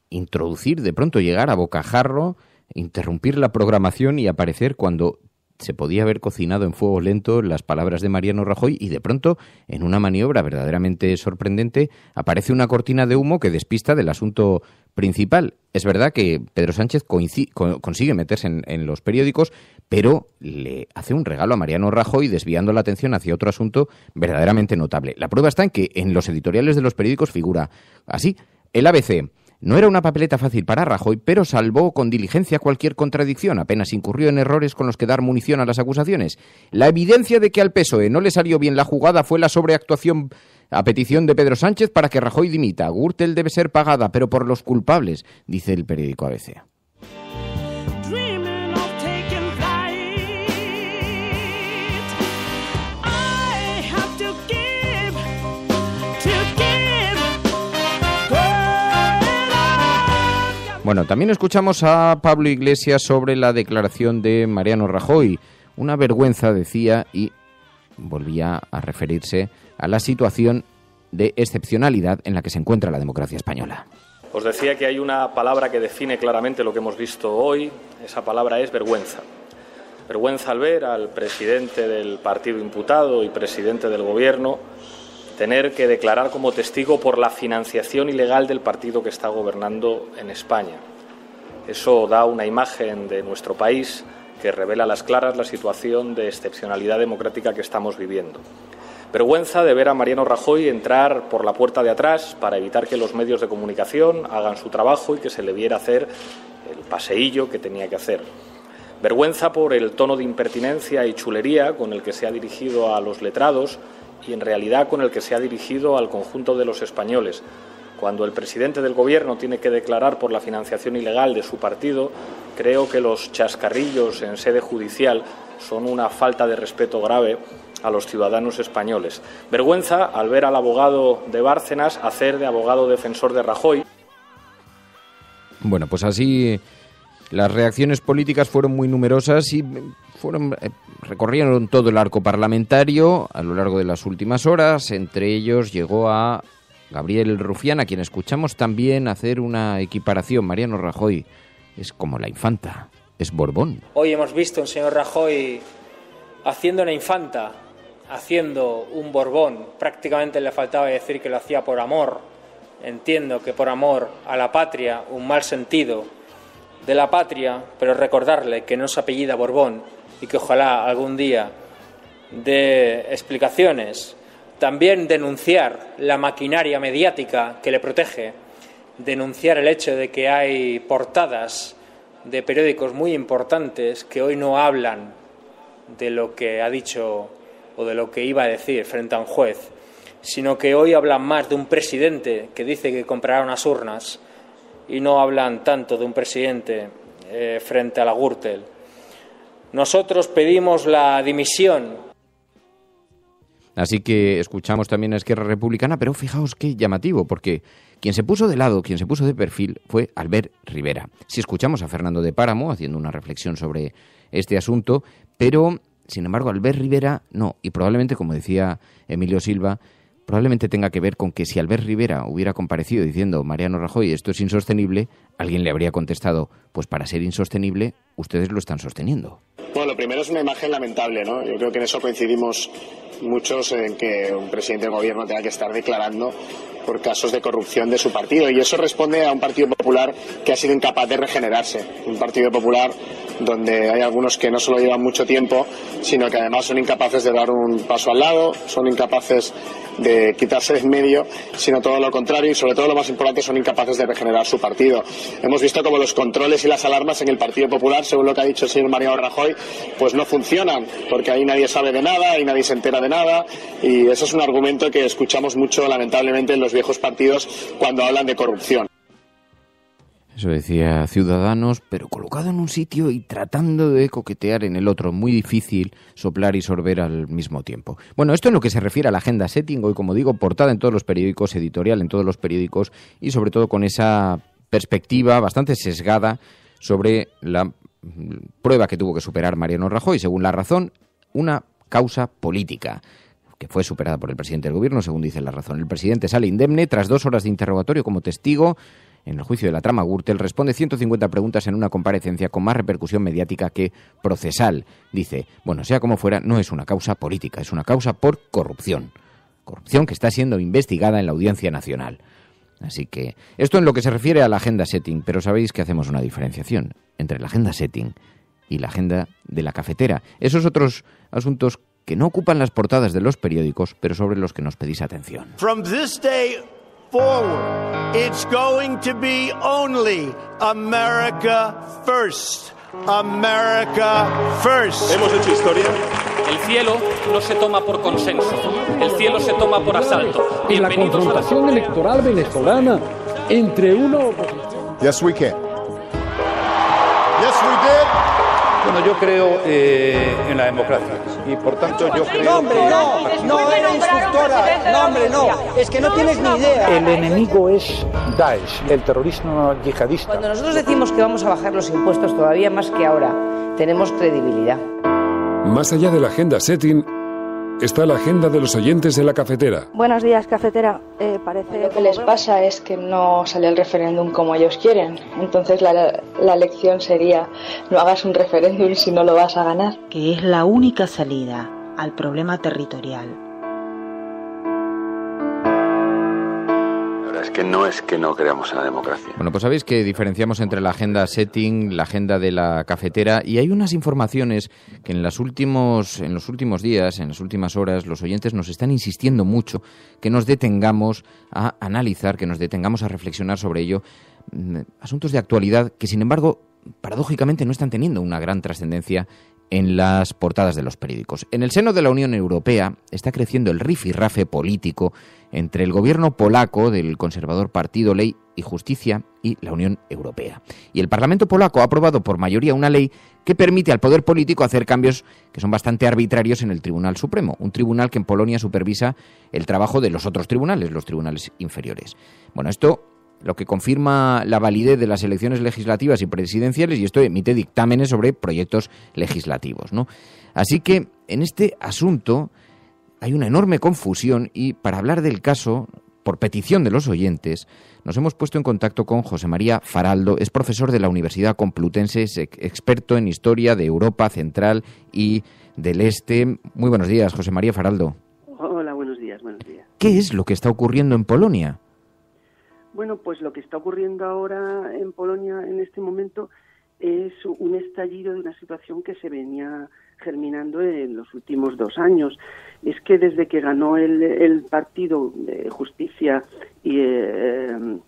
introducir, de pronto llegar a bocajarro, interrumpir la programación y aparecer cuando se podía haber cocinado en fuego lento las palabras de Mariano Rajoy y de pronto, en una maniobra verdaderamente sorprendente, aparece una cortina de humo que despista del asunto principal. Es verdad que Pedro Sánchez consigue meterse en los periódicos, pero le hace un regalo a Mariano Rajoy desviando la atención hacia otro asunto verdaderamente notable. La prueba está en que en los editoriales de los periódicos figura así: el ABC, No era una papeleta fácil para Rajoy, pero salvó con diligencia cualquier contradicción. Apenas incurrió en errores con los que dar munición a las acusaciones. La evidencia de que al PSOE no le salió bien la jugada fue la sobreactuación a petición de Pedro Sánchez para que Rajoy dimita. Gürtel debe ser pagada, pero por los culpables, dice el periódico ABC. Bueno, también escuchamos a Pablo Iglesias sobre la declaración de Mariano Rajoy. Una vergüenza, decía, y volvía a referirse a la situación de excepcionalidad en la que se encuentra la democracia española. Os decía que hay una palabra que define claramente lo que hemos visto hoy. Esa palabra es vergüenza. Vergüenza al ver al presidente del partido imputado y presidente del Gobierno tener que declarar como testigo por la financiación ilegal del partido que está gobernando en España. Eso da una imagen de nuestro país que revela a las claras la situación de excepcionalidad democrática que estamos viviendo. Vergüenza de ver a Mariano Rajoy entrar por la puerta de atrás para evitar que los medios de comunicación hagan su trabajo y que se le viera hacer el paseillo que tenía que hacer. Vergüenza por el tono de impertinencia y chulería con el que se ha dirigido a los letrados y en realidad con el que se ha dirigido al conjunto de los españoles. Cuando el presidente del Gobierno tiene que declarar por la financiación ilegal de su partido, creo que los chascarrillos en sede judicial son una falta de respeto grave a los ciudadanos españoles. Vergüenza al ver al abogado de Bárcenas hacer de abogado defensor de Rajoy. Bueno, pues así las reacciones políticas fueron muy numerosas y recorrieron todo el arco parlamentario a lo largo de las últimas horas. Entre ellos llegó a Gabriel Rufián, a quien escuchamos también hacer una equiparación. Mariano Rajoy es como la infanta, es Borbón. Hoy hemos visto a un señor Rajoy haciendo una infanta, haciendo un Borbón. Prácticamente le faltaba decir que lo hacía por amor. Entiendo que por amor a la patria, un mal sentido de la patria, pero recordarle que no se apellida Borbón y que ojalá algún día dé explicaciones. También denunciar la maquinaria mediática que le protege, denunciar el hecho de que hay portadas de periódicos muy importantes que hoy no hablan de lo que ha dicho o de lo que iba a decir frente a un juez, sino que hoy hablan más de un presidente que dice que comprará unas urnas y no hablan tanto de un presidente frente a la Gürtel. Nosotros pedimos la dimisión. Así que escuchamos también a Esquerra Republicana, pero fijaos qué llamativo, porque quien se puso de lado, quien se puso de perfil fue Albert Rivera. Si escuchamos a Fernando de Páramo haciendo una reflexión sobre este asunto, pero sin embargo Albert Rivera no, y probablemente, como decía Emilio Silva, probablemente tenga que ver con que si Albert Rivera hubiera comparecido diciendo Mariano Rajoy, esto es insostenible, alguien le habría contestado, pues para ser insostenible, ustedes lo están sosteniendo. Bueno, lo primero es una imagen lamentable, ¿no? Yo creo que en eso coincidimos muchos, en que un presidente del Gobierno tenga que estar declarando por casos de corrupción de su partido, y eso responde a un Partido Popular que ha sido incapaz de regenerarse, un Partido Popular donde hay algunos que no solo llevan mucho tiempo, sino que además son incapaces de dar un paso al lado, son incapaces de quitarse de en medio, sino todo lo contrario, y sobre todo lo más importante, son incapaces de regenerar su partido. Hemos visto como los controles y las alarmas en el Partido Popular, según lo que ha dicho el señor Mariano Rajoy, pues no funcionan, porque ahí nadie sabe de nada, ahí nadie se entera de nada, y eso es un argumento que escuchamos mucho, lamentablemente, en los viejos partidos cuando hablan de corrupción. Eso decía Ciudadanos, pero colocado en un sitio y tratando de coquetear en el otro. Muy difícil soplar y sorber al mismo tiempo. Bueno, esto en lo que se refiere a la agenda setting, hoy, como digo, portada en todos los periódicos, editorial en todos los periódicos, y sobre todo con esa perspectiva bastante sesgada sobre la prueba que tuvo que superar Mariano Rajoy. Según La Razón, una causa política que fue superada por el presidente del Gobierno, según dice La Razón. El presidente sale indemne tras 2 horas de interrogatorio como testigo en el juicio de la trama Gürtel. Responde 150 preguntas en una comparecencia con más repercusión mediática que procesal. Dice, bueno, sea como fuera, no es una causa política, es una causa por corrupción. Corrupción que está siendo investigada en la Audiencia Nacional. Así que esto en lo que se refiere a la agenda setting, pero sabéis que hacemos una diferenciación entre la agenda setting y la agenda de la cafetera. Esos otros asuntos que no ocupan las portadas de los periódicos, pero sobre los que nos pedís atención. From this day forward, it's going to be only America first. America first. Hemos hecho historia. El cielo no se toma por consenso, el cielo se toma por asalto. Y la confrontación electoral venezolana entre uno... Yes, we can. Yes, we did. Bueno, yo creo en la democracia y por tanto yo creo No, hombre, no era instructora. No, hombre, no. Es que no tienes ni idea. el enemigo es Daesh, el terrorismo yihadista. Cuando nosotros decimos que vamos a bajar los impuestos todavía más que ahora, tenemos credibilidad. Más allá de la agenda setting, está la agenda de los oyentes de la cafetera. Buenos días, cafetera. Parece lo que les pasa es que no sale el referéndum como ellos quieren. Entonces la lección sería: no hagas un referéndum si no lo vas a ganar. Que es la única salida al problema territorial. Es que no creamos en la democracia. Bueno, pues sabéis que diferenciamos entre la agenda setting, la agenda de la cafetera, y hay unas informaciones que en los últimos días, en las últimas horas, los oyentes nos están insistiendo mucho que nos detengamos a analizar, que nos detengamos a reflexionar sobre ello. Asuntos de actualidad que, sin embargo, paradójicamente no están teniendo una gran trascendencia en las portadas de los periódicos. En el seno de la Unión Europea está creciendo el rifirrafe político entre el gobierno polaco del conservador Partido Ley y Justicia y la Unión Europea. Y el Parlamento polaco ha aprobado por mayoría una ley que permite al poder político hacer cambios que son bastante arbitrarios en el Tribunal Supremo, un tribunal que en Polonia supervisa el trabajo de los otros tribunales, los tribunales inferiores. Bueno, esto lo que confirma la validez de las elecciones legislativas y presidenciales, y esto emite dictámenes sobre proyectos legislativos, ¿no? Así que en este asunto hay una enorme confusión y para hablar del caso, por petición de los oyentes, nos hemos puesto en contacto con José María Faraldo, es profesor de la Universidad Complutense, es experto en historia de Europa Central y del Este. Muy buenos días, José María Faraldo. Hola, buenos días, buenos días. ¿Qué es lo que está ocurriendo en Polonia? Bueno, pues lo que está ocurriendo ahora en Polonia en este momento es un estallido de una situación que se venía germinando en los últimos 2 años. Es que desde que ganó el partido de Justicia el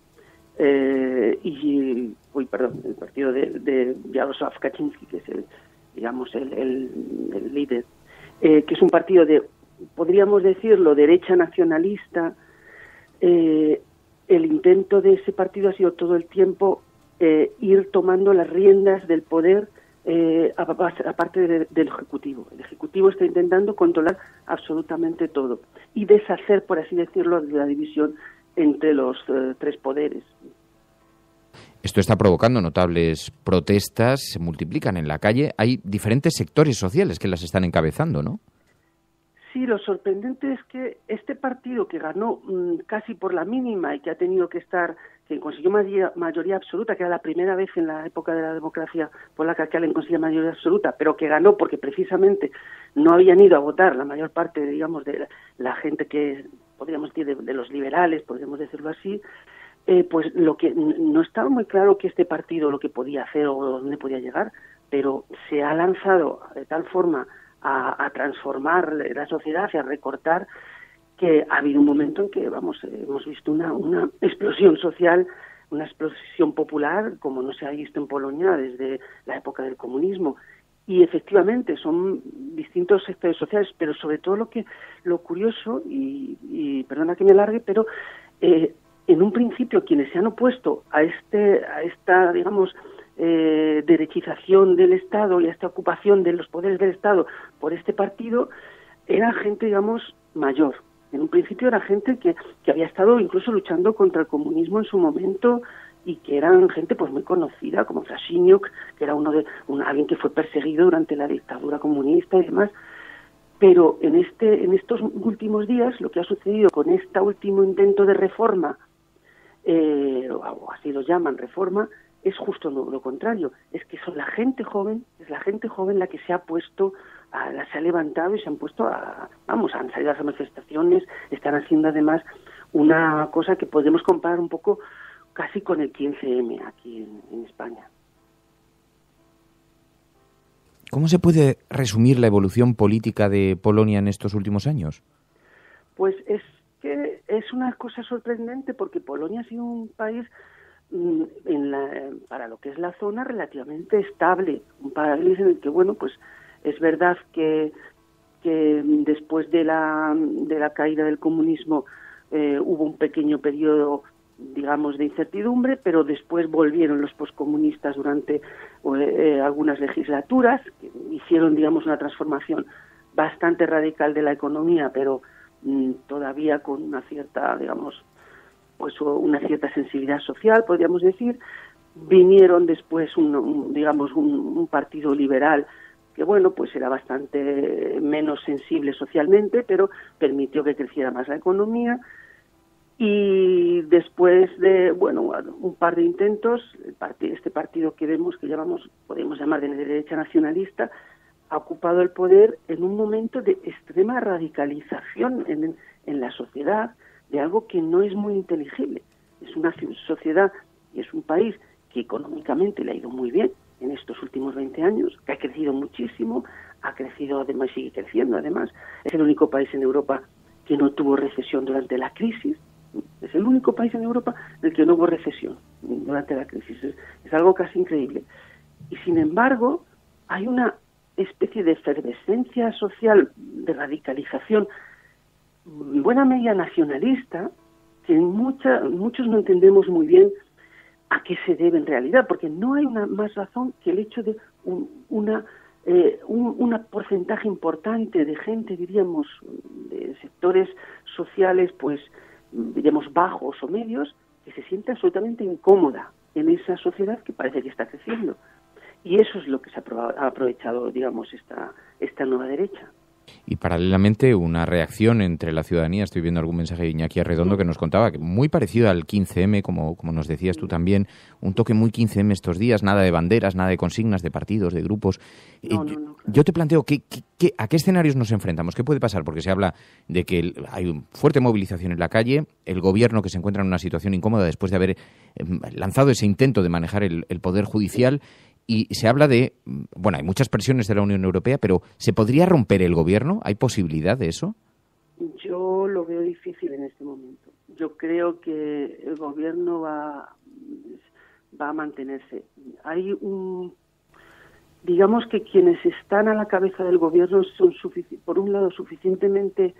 partido de Jarosław Kaczyński, que es el líder, que es un partido de, podríamos decirlo, derecha nacionalista. El intento de ese partido ha sido todo el tiempo ir tomando las riendas del poder aparte del Ejecutivo. El Ejecutivo está intentando controlar absolutamente todo y deshacer, por así decirlo, la división entre los 3 poderes. Esto está provocando notables protestas, se multiplican en la calle. Hay diferentes sectores sociales que las están encabezando, ¿no? Sí, lo sorprendente es que este partido que ganó casi por la mínima y que ha tenido que consiguió mayoría absoluta, que era la primera vez en la época de la democracia polaca que alguien conseguía mayoría absoluta, pero que ganó porque precisamente no habían ido a votar la mayor parte, digamos, de la gente que, podríamos decir, de los liberales, podríamos decirlo así, pues lo que no estaba muy claro que este partido lo que podía hacer o dónde podía llegar, pero se ha lanzado de tal forma a transformar la sociedad, a recortar, que ha habido un momento en que, hemos visto una explosión social, una explosión popular, como no se ha visto en Polonia desde la época del comunismo. Y efectivamente son distintos sectores sociales, pero sobre todo lo curioso, y perdona que me alargue, pero en un principio quienes se han opuesto a esta, digamos, derechización del Estado y a esta ocupación de los poderes del Estado por este partido, era gente, digamos, mayor. En un principio era gente que había estado incluso luchando contra el comunismo en su momento y que eran gente pues muy conocida, como Frasiniuk, que era alguien que fue perseguido durante la dictadura comunista y demás. Pero en estos últimos días lo que ha sucedido con este último intento de reforma, o así lo llaman reforma, es justo lo contrario, es que son la gente joven la que se ha puesto, se ha levantado y se han puesto han salido a las manifestaciones, están haciendo además una cosa que podemos comparar un poco casi con el 15M aquí en España. ¿Cómo se puede resumir la evolución política de Polonia en estos últimos años? Pues es que es una cosa sorprendente porque Polonia ha sido un país para lo que es la zona relativamente estable, un país en el que, bueno, pues es verdad que después de la caída del comunismo hubo un pequeño periodo, digamos, de incertidumbre, pero después volvieron los poscomunistas durante algunas legislaturas, que hicieron, digamos, una transformación bastante radical de la economía, pero todavía con una cierta, digamos, pues una cierta sensibilidad social, podríamos decir. Vinieron después un partido liberal que, bueno, pues era bastante menos sensible socialmente, pero permitió que creciera más la economía. Y después de, bueno, un par de intentos, este partido que vemos, que podemos llamar de derecha nacionalista, ha ocupado el poder en un momento de extrema radicalización en la sociedad, de algo que no es muy inteligible. Es una sociedad y es un país que económicamente le ha ido muy bien en estos últimos 20 años, que ha crecido muchísimo, ha crecido además, sigue creciendo además. Es el único país en Europa que no tuvo recesión durante la crisis. Es el único país en Europa en el que no hubo recesión durante la crisis. Es algo casi increíble. Y sin embargo, hay una especie de efervescencia social, de radicalización, en buena medida nacionalista, que muchos no entendemos muy bien a qué se debe en realidad, porque no hay más razón que el hecho de un porcentaje importante de gente, diríamos, de sectores sociales, pues, diríamos, bajos o medios, que se siente absolutamente incómoda en esa sociedad que parece que está creciendo. Y eso es lo que se ha aprovechado, digamos, esta nueva derecha. Y paralelamente una reacción entre la ciudadanía. Estoy viendo algún mensaje de Iñaki Arredondo que nos contaba que muy parecido al 15M, como nos decías tú también, un toque muy 15M estos días, nada de banderas, nada de consignas, de partidos, de grupos. Yo te planteo, ¿a qué escenarios nos enfrentamos? ¿Qué puede pasar? Porque se habla de que hay una fuerte movilización en la calle, el gobierno que se encuentra en una situación incómoda después de haber lanzado ese intento de manejar el poder judicial. Y se habla de, bueno, hay muchas presiones de la Unión Europea, pero ¿se podría romper el gobierno? ¿Hay posibilidad de eso? Yo lo veo difícil en este momento. Yo creo que el gobierno va a mantenerse. Digamos que quienes están a la cabeza del gobierno son, por un lado, suficientemente,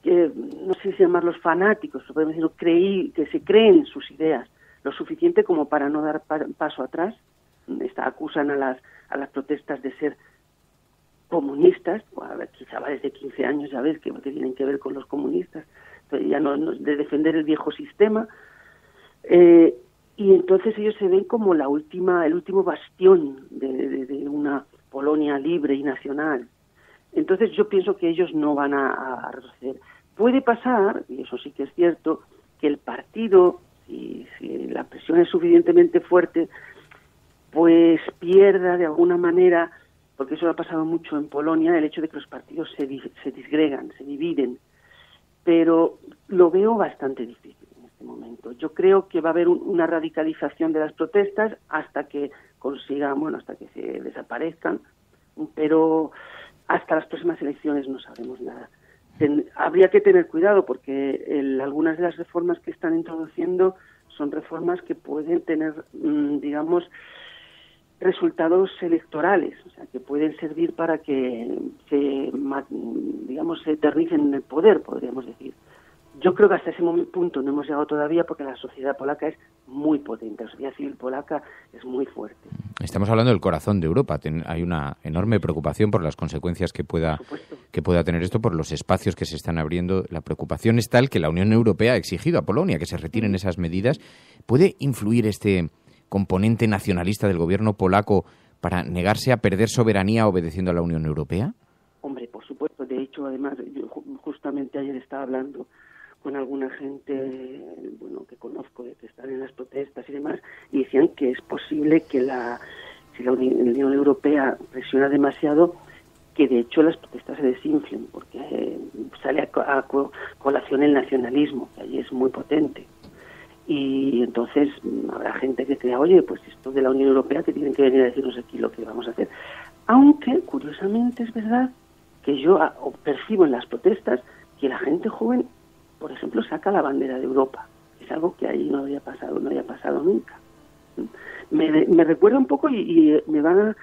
no sé si llamarlos fanáticos, o podemos decir, que se creen sus ideas, lo suficiente como para no dar paso atrás. Acusan a las protestas de ser comunistas. Aquí chavales de 15 años ya ves que tienen que ver con los comunistas, ya no de defender el viejo sistema, y entonces ellos se ven como el último bastión de una Polonia libre y nacional. Entonces yo pienso que ellos no van a retroceder. Puede pasar, y eso sí que es cierto, que el partido, si la presión es suficientemente fuerte, pues pierda de alguna manera, porque eso ha pasado mucho en Polonia, el hecho de que los partidos se disgregan, se dividen. Pero lo veo bastante difícil en este momento. Yo creo que va a haber una radicalización de las protestas hasta que hasta que se desaparezcan, pero hasta las próximas elecciones no sabremos nada. Habría que tener cuidado porque algunas de las reformas que están introduciendo son reformas que pueden tener, digamos, resultados electorales, o sea, que pueden servir para que se eternicen en el poder, podríamos decir. Yo creo que hasta ese punto no hemos llegado todavía porque la sociedad polaca es muy potente, la sociedad civil polaca es muy fuerte. Estamos hablando del corazón de Europa. Hay una enorme preocupación por las consecuencias que pueda tener esto, por los espacios que se están abriendo. La preocupación es tal que la Unión Europea ha exigido a Polonia que se retiren esas medidas. ¿Puede influir este componente nacionalista del gobierno polaco para negarse a perder soberanía obedeciendo a la Unión Europea? Hombre, por supuesto. De hecho, además, yo justamente ayer estaba hablando con alguna gente, que conozco, de que están en las protestas y demás, y decían que es posible que si la Unión Europea presiona demasiado, que de hecho las protestas se desinflen, porque sale a colación el nacionalismo, que allí es muy potente. Y entonces habrá gente que crea, oye, pues esto de la Unión Europea que tienen que venir a decirnos aquí lo que vamos a hacer. Aunque, curiosamente, es verdad que yo percibo en las protestas que la gente joven por ejemplo, saca la bandera de Europa. Es algo que ahí no había pasado nunca. Me recuerda un poco, y me van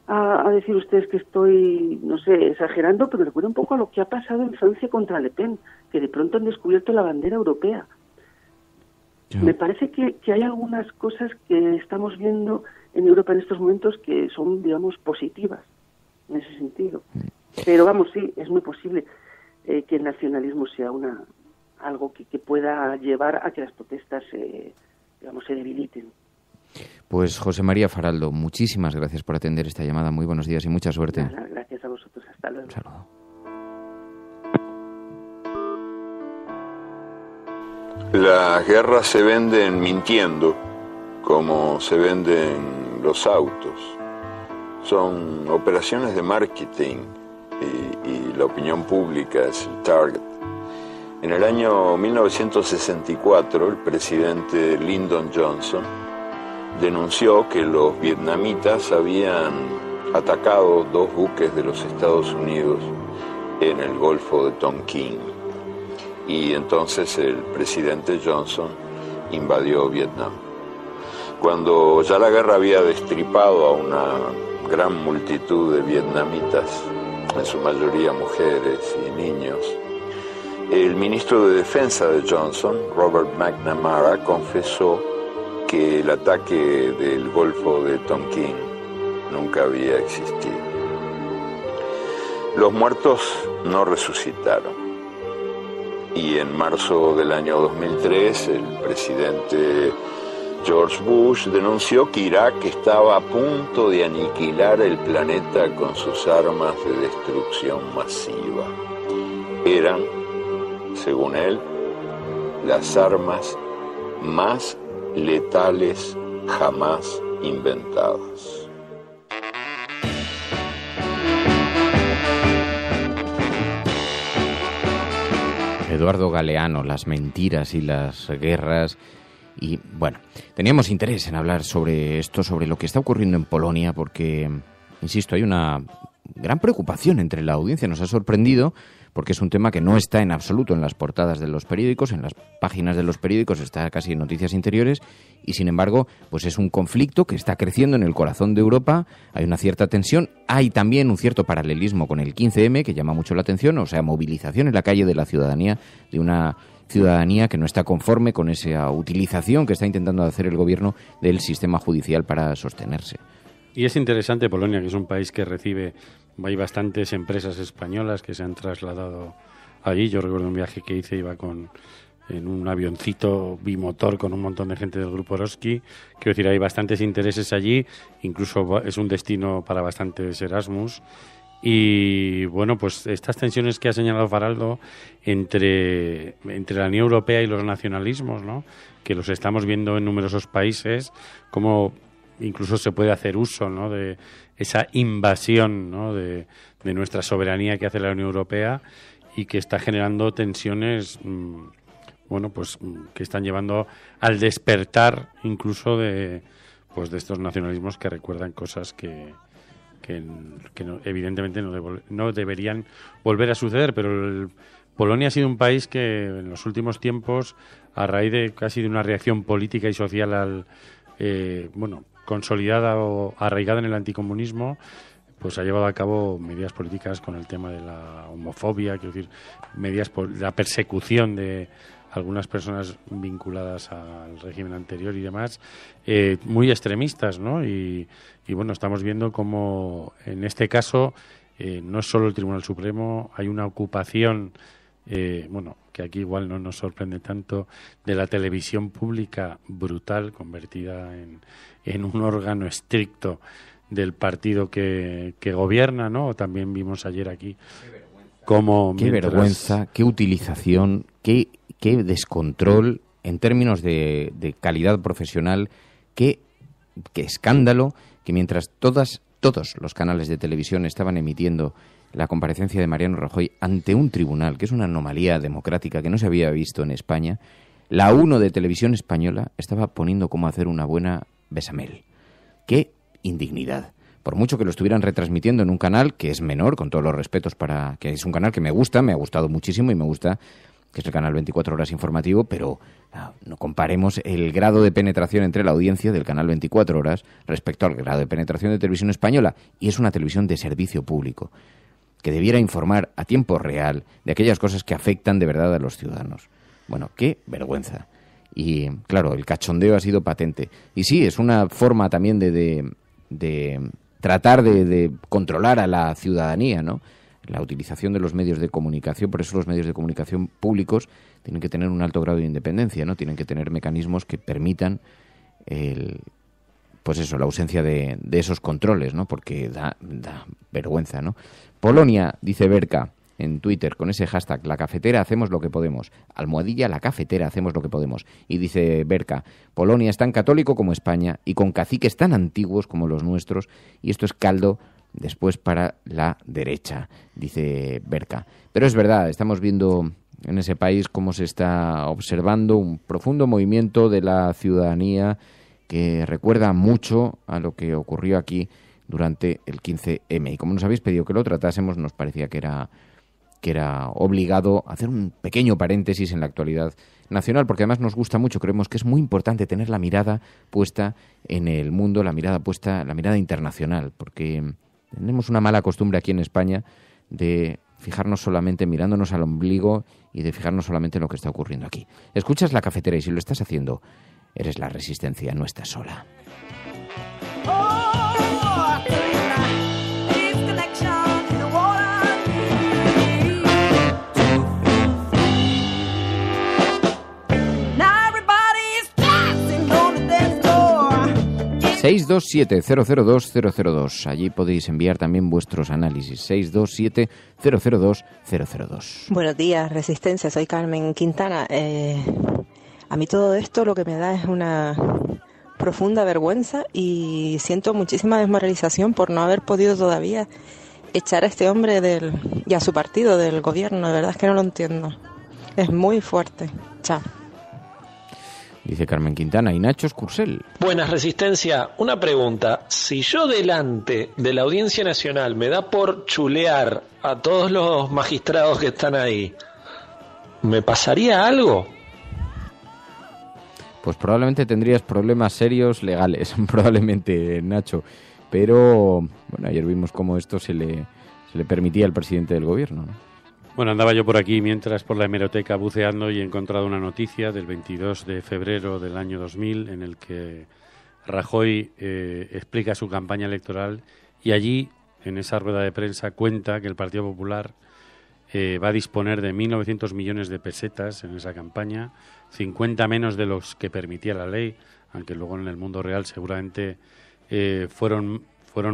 a decir ustedes que estoy, no sé, exagerando, pero me recuerda un poco a lo que ha pasado en Francia contra Le Pen, que de pronto han descubierto la bandera europea. Me parece que hay algunas cosas que estamos viendo en Europa en estos momentos que son, digamos, positivas en ese sentido. Pero vamos, sí, es muy posible que el nacionalismo sea algo que pueda llevar a que las protestas se debiliten. Pues José María Faraldo, muchísimas gracias por atender esta llamada. Muy buenos días y mucha suerte. Nada, gracias a vosotros. Hasta luego. Un saludo. Las guerras se venden mintiendo, como se venden los autos. Son operaciones de marketing y la opinión pública es el target. En el año 1964, el presidente Lyndon Johnson denunció que los vietnamitas habían atacado 2 buques de los Estados Unidos en el Golfo de Tonkin. Y entonces el presidente Johnson invadió Vietnam. Cuando ya la guerra había destripado a una gran multitud de vietnamitas, en su mayoría mujeres y niños, el ministro de Defensa de Johnson, Robert McNamara, confesó que el ataque del Golfo de Tonkin nunca había existido. Los muertos no resucitaron. Y en marzo del año 2003, el presidente George Bush denunció que Irak estaba a punto de aniquilar el planeta con sus armas de destrucción masiva. Eran, según él, las armas más letales jamás inventadas. Eduardo Galeano, las mentiras y las guerras. Y bueno, teníamos interés en hablar sobre esto, sobre lo que está ocurriendo en Polonia, porque, insisto, hay una gran preocupación entre la audiencia. Nos ha sorprendido porque es un tema que no está en absoluto en las portadas de los periódicos, en las páginas de los periódicos, está casi en noticias interiores, y sin embargo, pues es un conflicto que está creciendo en el corazón de Europa. Hay una cierta tensión, hay también un cierto paralelismo con el 15M que llama mucho la atención, o sea, movilización en la calle de la ciudadanía, de una ciudadanía que no está conforme con esa utilización que está intentando hacer el gobierno del sistema judicial para sostenerse. Y es interesante Polonia, que es un país que recibe, hay bastantes empresas españolas que se han trasladado allí. Yo recuerdo un viaje que hice, iba en un avioncito bimotor con un montón de gente del grupo Eroski. Quiero decir, hay bastantes intereses allí, incluso es un destino para bastantes Erasmus. Y bueno, pues estas tensiones que ha señalado Faraldo entre la Unión Europea y los nacionalismos, ¿no?, que los estamos viendo en numerosos países, como incluso se puede hacer uso, ¿no?, de esa invasión, ¿no?, de nuestra soberanía que hace la Unión Europea y que está generando tensiones, pues que están llevando al despertar incluso de estos nacionalismos que recuerdan cosas que evidentemente no deberían volver a suceder. Pero Polonia ha sido un país que en los últimos tiempos, a raíz de casi de una reacción política y social consolidada o arraigada en el anticomunismo, pues ha llevado a cabo medidas políticas con el tema de la homofobia, quiero decir, medidas por la persecución de algunas personas vinculadas al régimen anterior y demás, muy extremistas, ¿no? Y bueno, estamos viendo cómo en este caso no es solo el Tribunal Supremo, hay una ocupación, que aquí igual no nos sorprende tanto, de la televisión pública brutal, convertida en un órgano estricto del partido que gobierna, ¿no? También vimos ayer aquí cómo... Qué vergüenza, qué utilización, qué descontrol en términos de calidad profesional, qué escándalo, que mientras todos los canales de televisión estaban emitiendo la comparecencia de Mariano Rajoy ante un tribunal, que es una anomalía democrática que no se había visto en España, la 1 de Televisión Española estaba poniendo cómo hacer una buena besamel. ¡Qué indignidad! Por mucho que lo estuvieran retransmitiendo en un canal que es menor, con todos los respetos, que es un canal que me gusta, me ha gustado muchísimo y me gusta que es el canal 24 horas informativo, pero no comparemos el grado de penetración entre la audiencia del canal 24 horas respecto al grado de penetración de Televisión Española, y es una televisión de servicio público, que debiera informar a tiempo real de aquellas cosas que afectan de verdad a los ciudadanos. Bueno, qué vergüenza. Y claro, el cachondeo ha sido patente. Y sí, es una forma también de tratar de controlar a la ciudadanía, ¿no? La utilización de los medios de comunicación. Por eso los medios de comunicación públicos tienen que tener un alto grado de independencia, ¿no? Tienen que tener mecanismos que permitan la ausencia de esos controles, ¿no? Porque da vergüenza, ¿no? Polonia, dice Berka en Twitter, con ese hashtag, la cafetera hacemos lo que podemos. Almohadilla, la cafetera hacemos lo que podemos. Y dice Berka, Polonia es tan católico como España y con caciques tan antiguos como los nuestros, y esto es caldo después para la derecha, dice Berka. Pero es verdad, estamos viendo en ese país cómo se está observando un profundo movimiento de la ciudadanía que recuerda mucho a lo que ocurrió aquí durante el 15M. Y como nos habéis pedido que lo tratásemos, nos parecía que era obligado hacer un pequeño paréntesis en la actualidad nacional, porque además nos gusta mucho, creemos que es muy importante tener la mirada puesta en el mundo, la mirada internacional, porque tenemos una mala costumbre aquí en España de fijarnos solamente mirándonos al ombligo y de fijarnos solamente en lo que está ocurriendo aquí. Escuchas La Cafetera y si lo estás haciendo, eres la resistencia, no estás sola. 627-002-002. Allí podéis enviar también vuestros análisis. 627-002-002. Buenos días, Resistencia. Soy Carmen Quintana. A mí todo esto lo que me da es una profunda vergüenza y siento muchísima desmoralización por no haber podido todavía echar a este hombre y a su partido del gobierno. De verdad es que no lo entiendo. Es muy fuerte. Chao. Dice Carmen Quintana. Y Nacho Escursel. Buenas, Resistencia. Una pregunta. Si yo delante de la Audiencia Nacional me da por chulear a todos los magistrados que están ahí, ¿me pasaría algo? Pues probablemente tendrías problemas serios legales, probablemente, Nacho. Pero, bueno, ayer vimos cómo esto se le permitía al presidente del gobierno, ¿no? Bueno, andaba yo por aquí mientras por la hemeroteca buceando y he encontrado una noticia del 22 de febrero del año 2000 en el que Rajoy explica su campaña electoral y allí, en esa rueda de prensa, cuenta que el Partido Popular va a disponer de 1.900 millones de pesetas en esa campaña, 50 menos de los que permitía la ley, aunque luego en el mundo real seguramente fueron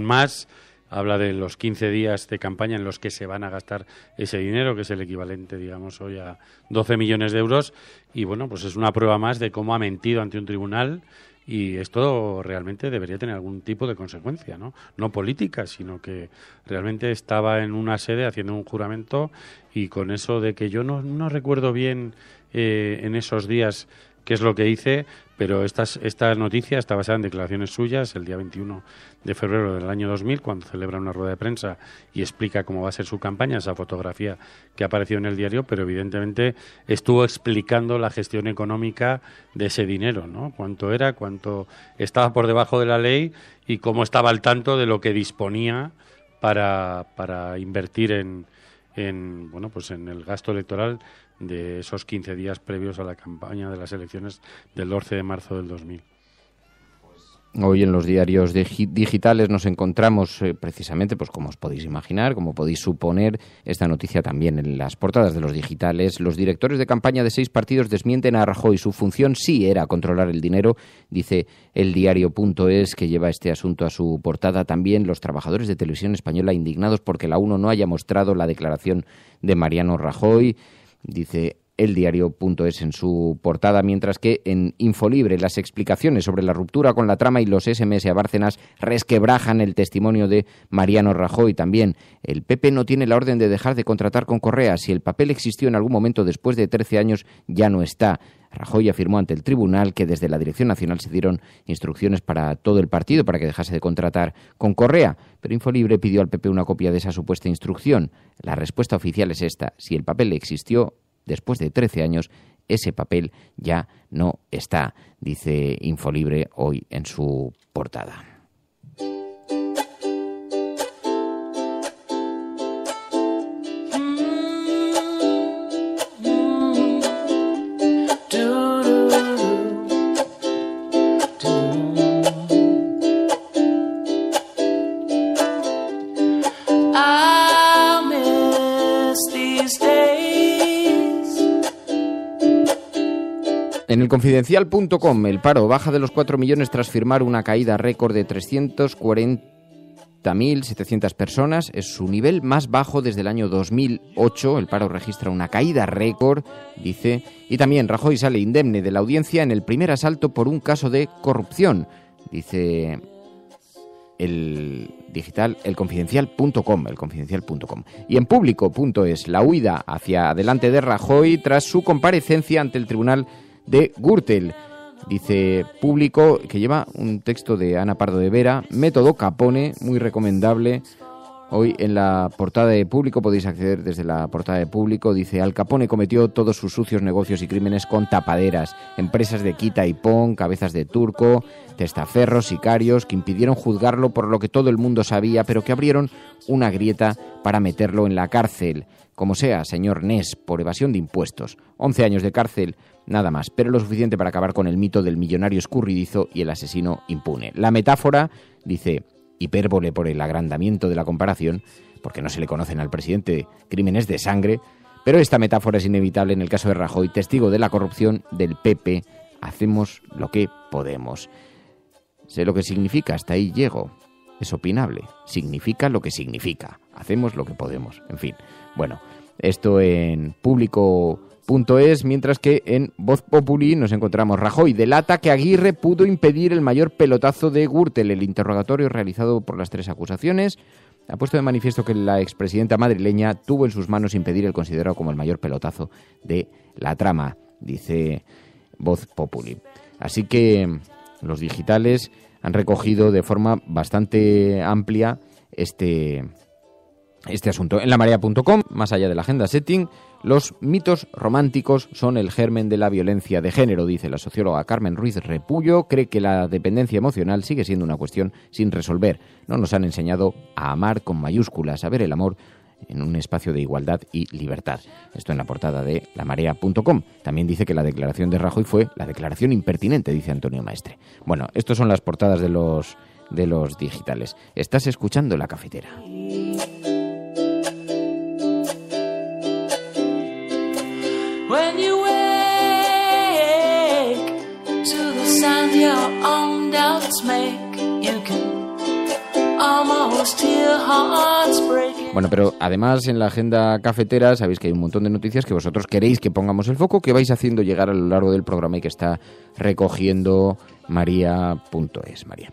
más. Habla de los 15 días de campaña en los que se van a gastar ese dinero, que es el equivalente, digamos, hoy a 12 millones de euros. Y bueno, pues es una prueba más de cómo ha mentido ante un tribunal y esto realmente debería tener algún tipo de consecuencia, ¿no? No política, sino que realmente estaba en una sede haciendo un juramento y con eso de que yo no recuerdo bien en esos días qué es lo que hice, pero esta noticia está basada en declaraciones suyas el día 21 de febrero del año 2000, cuando celebra una rueda de prensa y explica cómo va a ser su campaña, esa fotografía que ha aparecido en el diario, pero evidentemente estuvo explicando la gestión económica de ese dinero, ¿no? Cuánto era, cuánto estaba por debajo de la ley y cómo estaba al tanto de lo que disponía para invertir en el gasto electoral de esos 15 días previos a la campaña de las elecciones del 12 de marzo del 2000. Hoy en los diarios digitales nos encontramos precisamente, pues como os podéis imaginar, como podéis suponer, esta noticia también en las portadas de los digitales. Los directores de campaña de 6 partidos desmienten a Rajoy. Su función sí era controlar el dinero, dice el diario.es, que lleva este asunto a su portada. También los trabajadores de Televisión Española indignados porque la UNO no haya mostrado la declaración de Mariano Rajoy, dice el diario.es en su portada, mientras que en Infolibre las explicaciones sobre la ruptura con la trama y los SMS a Bárcenas resquebrajan el testimonio de Mariano Rajoy. También el PP no tiene la orden de dejar de contratar con Correa. Si el papel existió en algún momento después de 13 años, ya no está. Rajoy afirmó ante el tribunal que desde la Dirección Nacional se dieron instrucciones para todo el partido para que dejase de contratar con Correa, pero Infolibre pidió al PP una copia de esa supuesta instrucción. La respuesta oficial es esta: si el papel existió, después de 13 años, ese papel ya no está, dice Infolibre hoy en su portada. En el Confidencial.com, el paro baja de los 4 millones tras firmar una caída récord de 340.700 personas. Es su nivel más bajo desde el año 2008. El paro registra una caída récord, dice. Y también Rajoy sale indemne de la Audiencia en el primer asalto por un caso de corrupción, dice el digital, el Confidencial.com. Y en Público.es, la huida hacia adelante de Rajoy tras su comparecencia ante el Tribunal de Gürtel. Dice Público, que lleva un texto de Ana Pardo de Vera, método Capone, muy recomendable. Hoy en la portada de Público, podéis acceder desde la portada de Público, dice: Al Capone cometió todos sus sucios negocios y crímenes con tapaderas, empresas de quita y pon, cabezas de turco, testaferros, sicarios, que impidieron juzgarlo por lo que todo el mundo sabía, pero que abrieron una grieta para meterlo en la cárcel. Como sea, señor Ness, por evasión de impuestos. 11 años de cárcel, nada más, pero lo suficiente para acabar con el mito del millonario escurridizo y el asesino impune. La metáfora, dice, hipérbole por el agrandamiento de la comparación, porque no se le conocen al presidente crímenes de sangre, pero esta metáfora es inevitable en el caso de Rajoy, testigo de la corrupción del PP. Hacemos lo que podemos. Sé lo que significa, hasta ahí llego. Es opinable. Significa lo que significa. Hacemos lo que podemos. En fin. Bueno, esto en Público.es, mientras que en Voz Populi nos encontramos: Rajoy delata que Aguirre pudo impedir el mayor pelotazo de Gürtel. El interrogatorio realizado por las 3 acusaciones ha puesto de manifiesto que la expresidenta madrileña tuvo en sus manos impedir el considerado como el mayor pelotazo de la trama, dice Voz Populi. Así que los digitales han recogido de forma bastante amplia este asunto. En lamarea.com, más allá de la agenda setting, los mitos románticos son el germen de la violencia de género, dice la socióloga Carmen Ruiz Repullo. Cree que la dependencia emocional sigue siendo una cuestión sin resolver. No nos han enseñado a amar con mayúsculas, a ver el amor en un espacio de igualdad y libertad. Esto en la portada de lamarea.com. También dice que la declaración de Rajoy fue la declaración impertinente, dice Antonio Maestre. Bueno, estas son las portadas de los digitales. Estás escuchando La Cafetera. When you wake to the sound your own doubts make, you can almost hear hearts breaking. Bueno, pero además en la agenda cafetera sabéis que hay un montón de noticias que vosotros queréis que pongamos el foco, que vais haciendo llegar a lo largo del programa y que está recogiendo María.es. María.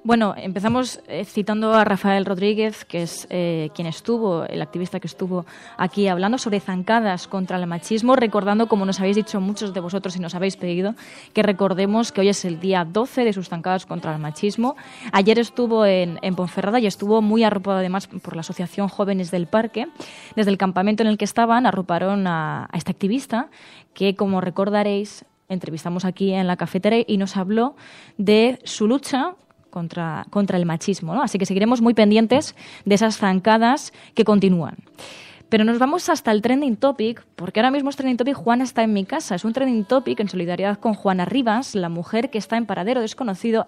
Bueno, empezamos citando a Rafael Rodríguez, que es quien estuvo, el activista que estuvo aquí hablando sobre zancadas contra el machismo, recordando, como nos habéis dicho muchos de vosotros y nos habéis pedido, que recordemos que hoy es el día 12 de sus zancadas contra el machismo. Ayer estuvo en Ponferrada y estuvo muy arropado además por la Asociación Jóvenes del Parque. Desde el campamento en el que estaban arroparon a este activista que, como recordaréis, entrevistamos aquí en La Cafetera y nos habló de su lucha contra el machismo, ¿no? Así que seguiremos muy pendientes de esas zancadas que continúan. Pero nos vamos hasta el trending topic, porque ahora mismo es trending topic Juana está en mi casa. Es un trending topic en solidaridad con Juana Rivas, la mujer que está en paradero desconocido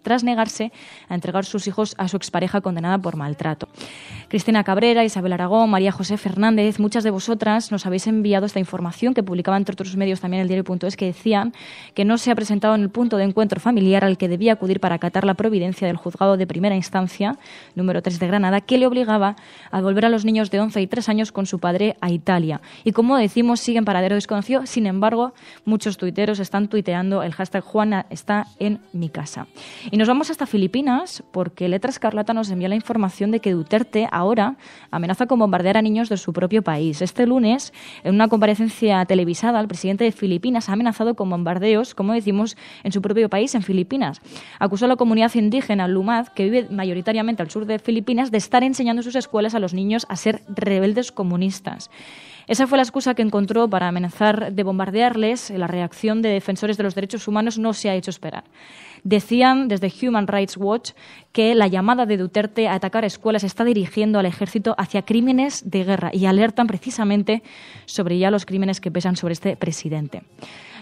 tras negarse a entregar sus hijos a su expareja condenada por maltrato. Cristina Cabrera, Isabel Aragón, María José Fernández, muchas de vosotras nos habéis enviado esta información que publicaba entre otros medios también el diario.es, que decían que no se ha presentado en el punto de encuentro familiar al que debía acudir para acatar la providencia del juzgado de primera instancia, número 3 de Granada, que le obligaba a volver a los niños de 11 y 3 años con su padre a Italia. Y como decimos, sigue en paradero desconocido. Sin embargo, muchos tuiteros están tuiteando el hashtag Juana está en mi casa. Y nos vamos hasta Filipinas, porque Letra Escarlata nos envía la información de que Duterte ahora amenaza con bombardear a niños de su propio país. Este lunes, en una comparecencia televisada, el presidente de Filipinas ha amenazado con bombardeos, como decimos, en su propio país, en Filipinas. Acusó a la comunidad indígena Lumad, que vive mayoritariamente al sur de Filipinas, de estar enseñando en sus escuelas a los niños a ser rebeldes rebeldes comunistas. Esa fue la excusa que encontró para amenazar de bombardearles. La reacción de defensores de los derechos humanos no se ha hecho esperar. Decían desde Human Rights Watch que la llamada de Duterte a atacar escuelas está dirigiendo al ejército hacia crímenes de guerra y alertan precisamente sobre ya los crímenes que pesan sobre este presidente.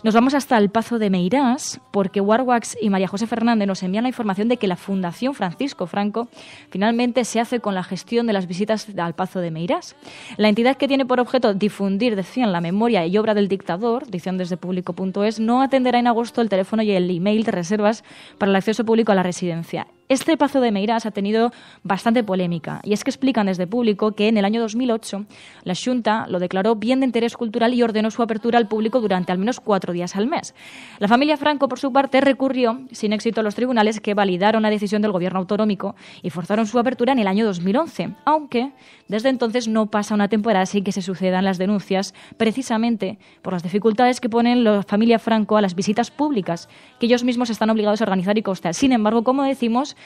Nos vamos hasta el Pazo de Meirás porque Warwax y María José Fernández nos envían la información de que la Fundación Francisco Franco finalmente se hace con la gestión de las visitas al Pazo de Meirás. La entidad que tiene por objeto difundir, decían, la memoria y obra del dictador, dicen desde público.es, no atenderá en agosto el teléfono y el email de reservas para el acceso público a la residencia. Este Pazo de Meirás ha tenido bastante polémica y es que explican desde Público que en el año 2008 la Xunta lo declaró bien de interés cultural y ordenó su apertura al público durante al menos 4 días al mes. La familia Franco, por su parte, recurrió sin éxito a los tribunales que validaron la decisión del gobierno autonómico y forzaron su apertura en el año 2011, aunque desde entonces no pasa una temporada sin que se sucedan las denuncias, precisamente por las dificultades que ponen la familia Franco a las visitas públicas, que ellos mismos están obligados a organizar y costear. Sin embargo, como decimos,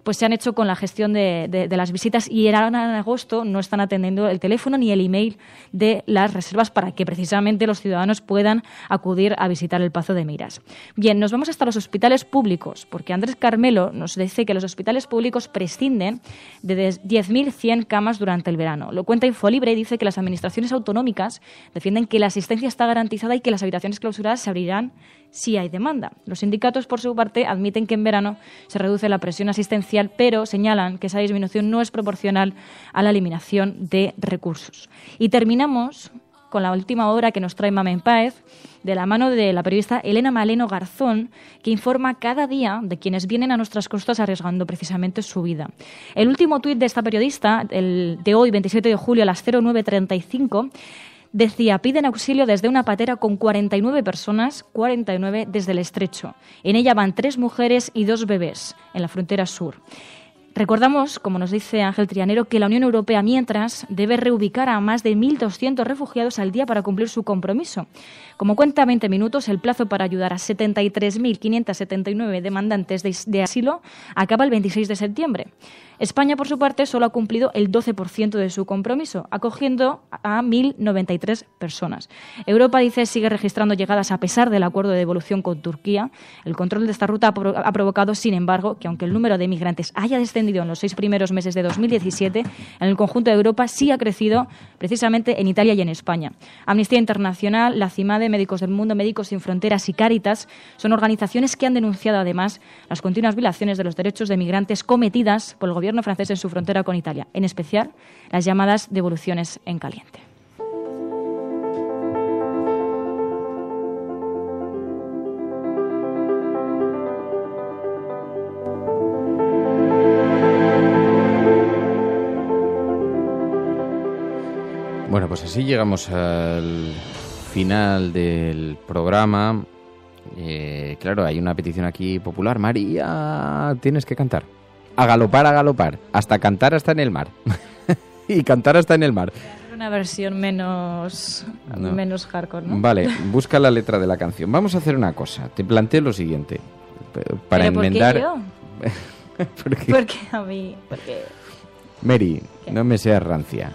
pues se han hecho con la gestión de las visitas y en agosto no están atendiendo el teléfono ni el email de las reservas para que precisamente los ciudadanos puedan acudir a visitar el Pazo de Meirás. Bien, nos vamos hasta los hospitales públicos, porque Andrés Carmelo nos dice que los hospitales públicos prescinden de 10.100 camas durante el verano. Lo cuenta Infolibre y dice que las administraciones autonómicas defienden que la asistencia está garantizada y que las habitaciones clausuradas se abrirán si hay demanda. Los sindicatos, por su parte, admiten que en verano se reduce la presión asistencial, pero señalan que esa disminución no es proporcional a la eliminación de recursos. Y terminamos con la última obra que nos trae Mamen Páez, de la mano de la periodista Elena Maleno Garzón, que informa cada día de quienes vienen a nuestras costas arriesgando precisamente su vida. El último tuit de esta periodista, el de hoy, 27 de julio, a las 09:35, decía: piden auxilio desde una patera con 49 personas, 49 desde el Estrecho. En ella van 3 mujeres y 2 bebés, en la frontera sur. Recordamos, como nos dice Ángel Trianero, que la Unión Europea, mientras, debe reubicar a más de 1.200 refugiados al día para cumplir su compromiso. Como cuenta 20 minutos, el plazo para ayudar a 73.579 demandantes de asilo acaba el 26 de septiembre. España, por su parte, solo ha cumplido el 12% de su compromiso, acogiendo a 1.093 personas. Europa, dice, sigue registrando llegadas a pesar del acuerdo de devolución con Turquía. El control de esta ruta ha provocado, sin embargo, que aunque el número de migrantes haya descendido en los 6 primeros meses de 2017, en el conjunto de Europa sí ha crecido precisamente en Italia y en España. Amnistía Internacional, la CIMADE, Médicos del Mundo, Médicos Sin Fronteras y Cáritas son organizaciones que han denunciado además las continuas violaciones de los derechos de migrantes cometidas por el gobierno francés en su frontera con Italia, en especial las llamadas devoluciones en caliente. Bueno, pues así llegamos al final del programa. Claro, hay una petición aquí popular. María, tienes que cantar. A galopar, hasta cantar hasta en el mar. Y cantar hasta en el mar. Una versión menos hardcore, ¿no? Vale, busca la letra de la canción. Vamos a hacer una cosa. Te planteo lo siguiente. Para enmendar... ¿Por qué yo? Porque a mí... Porque... Mary, ¿qué? No me seas rancia.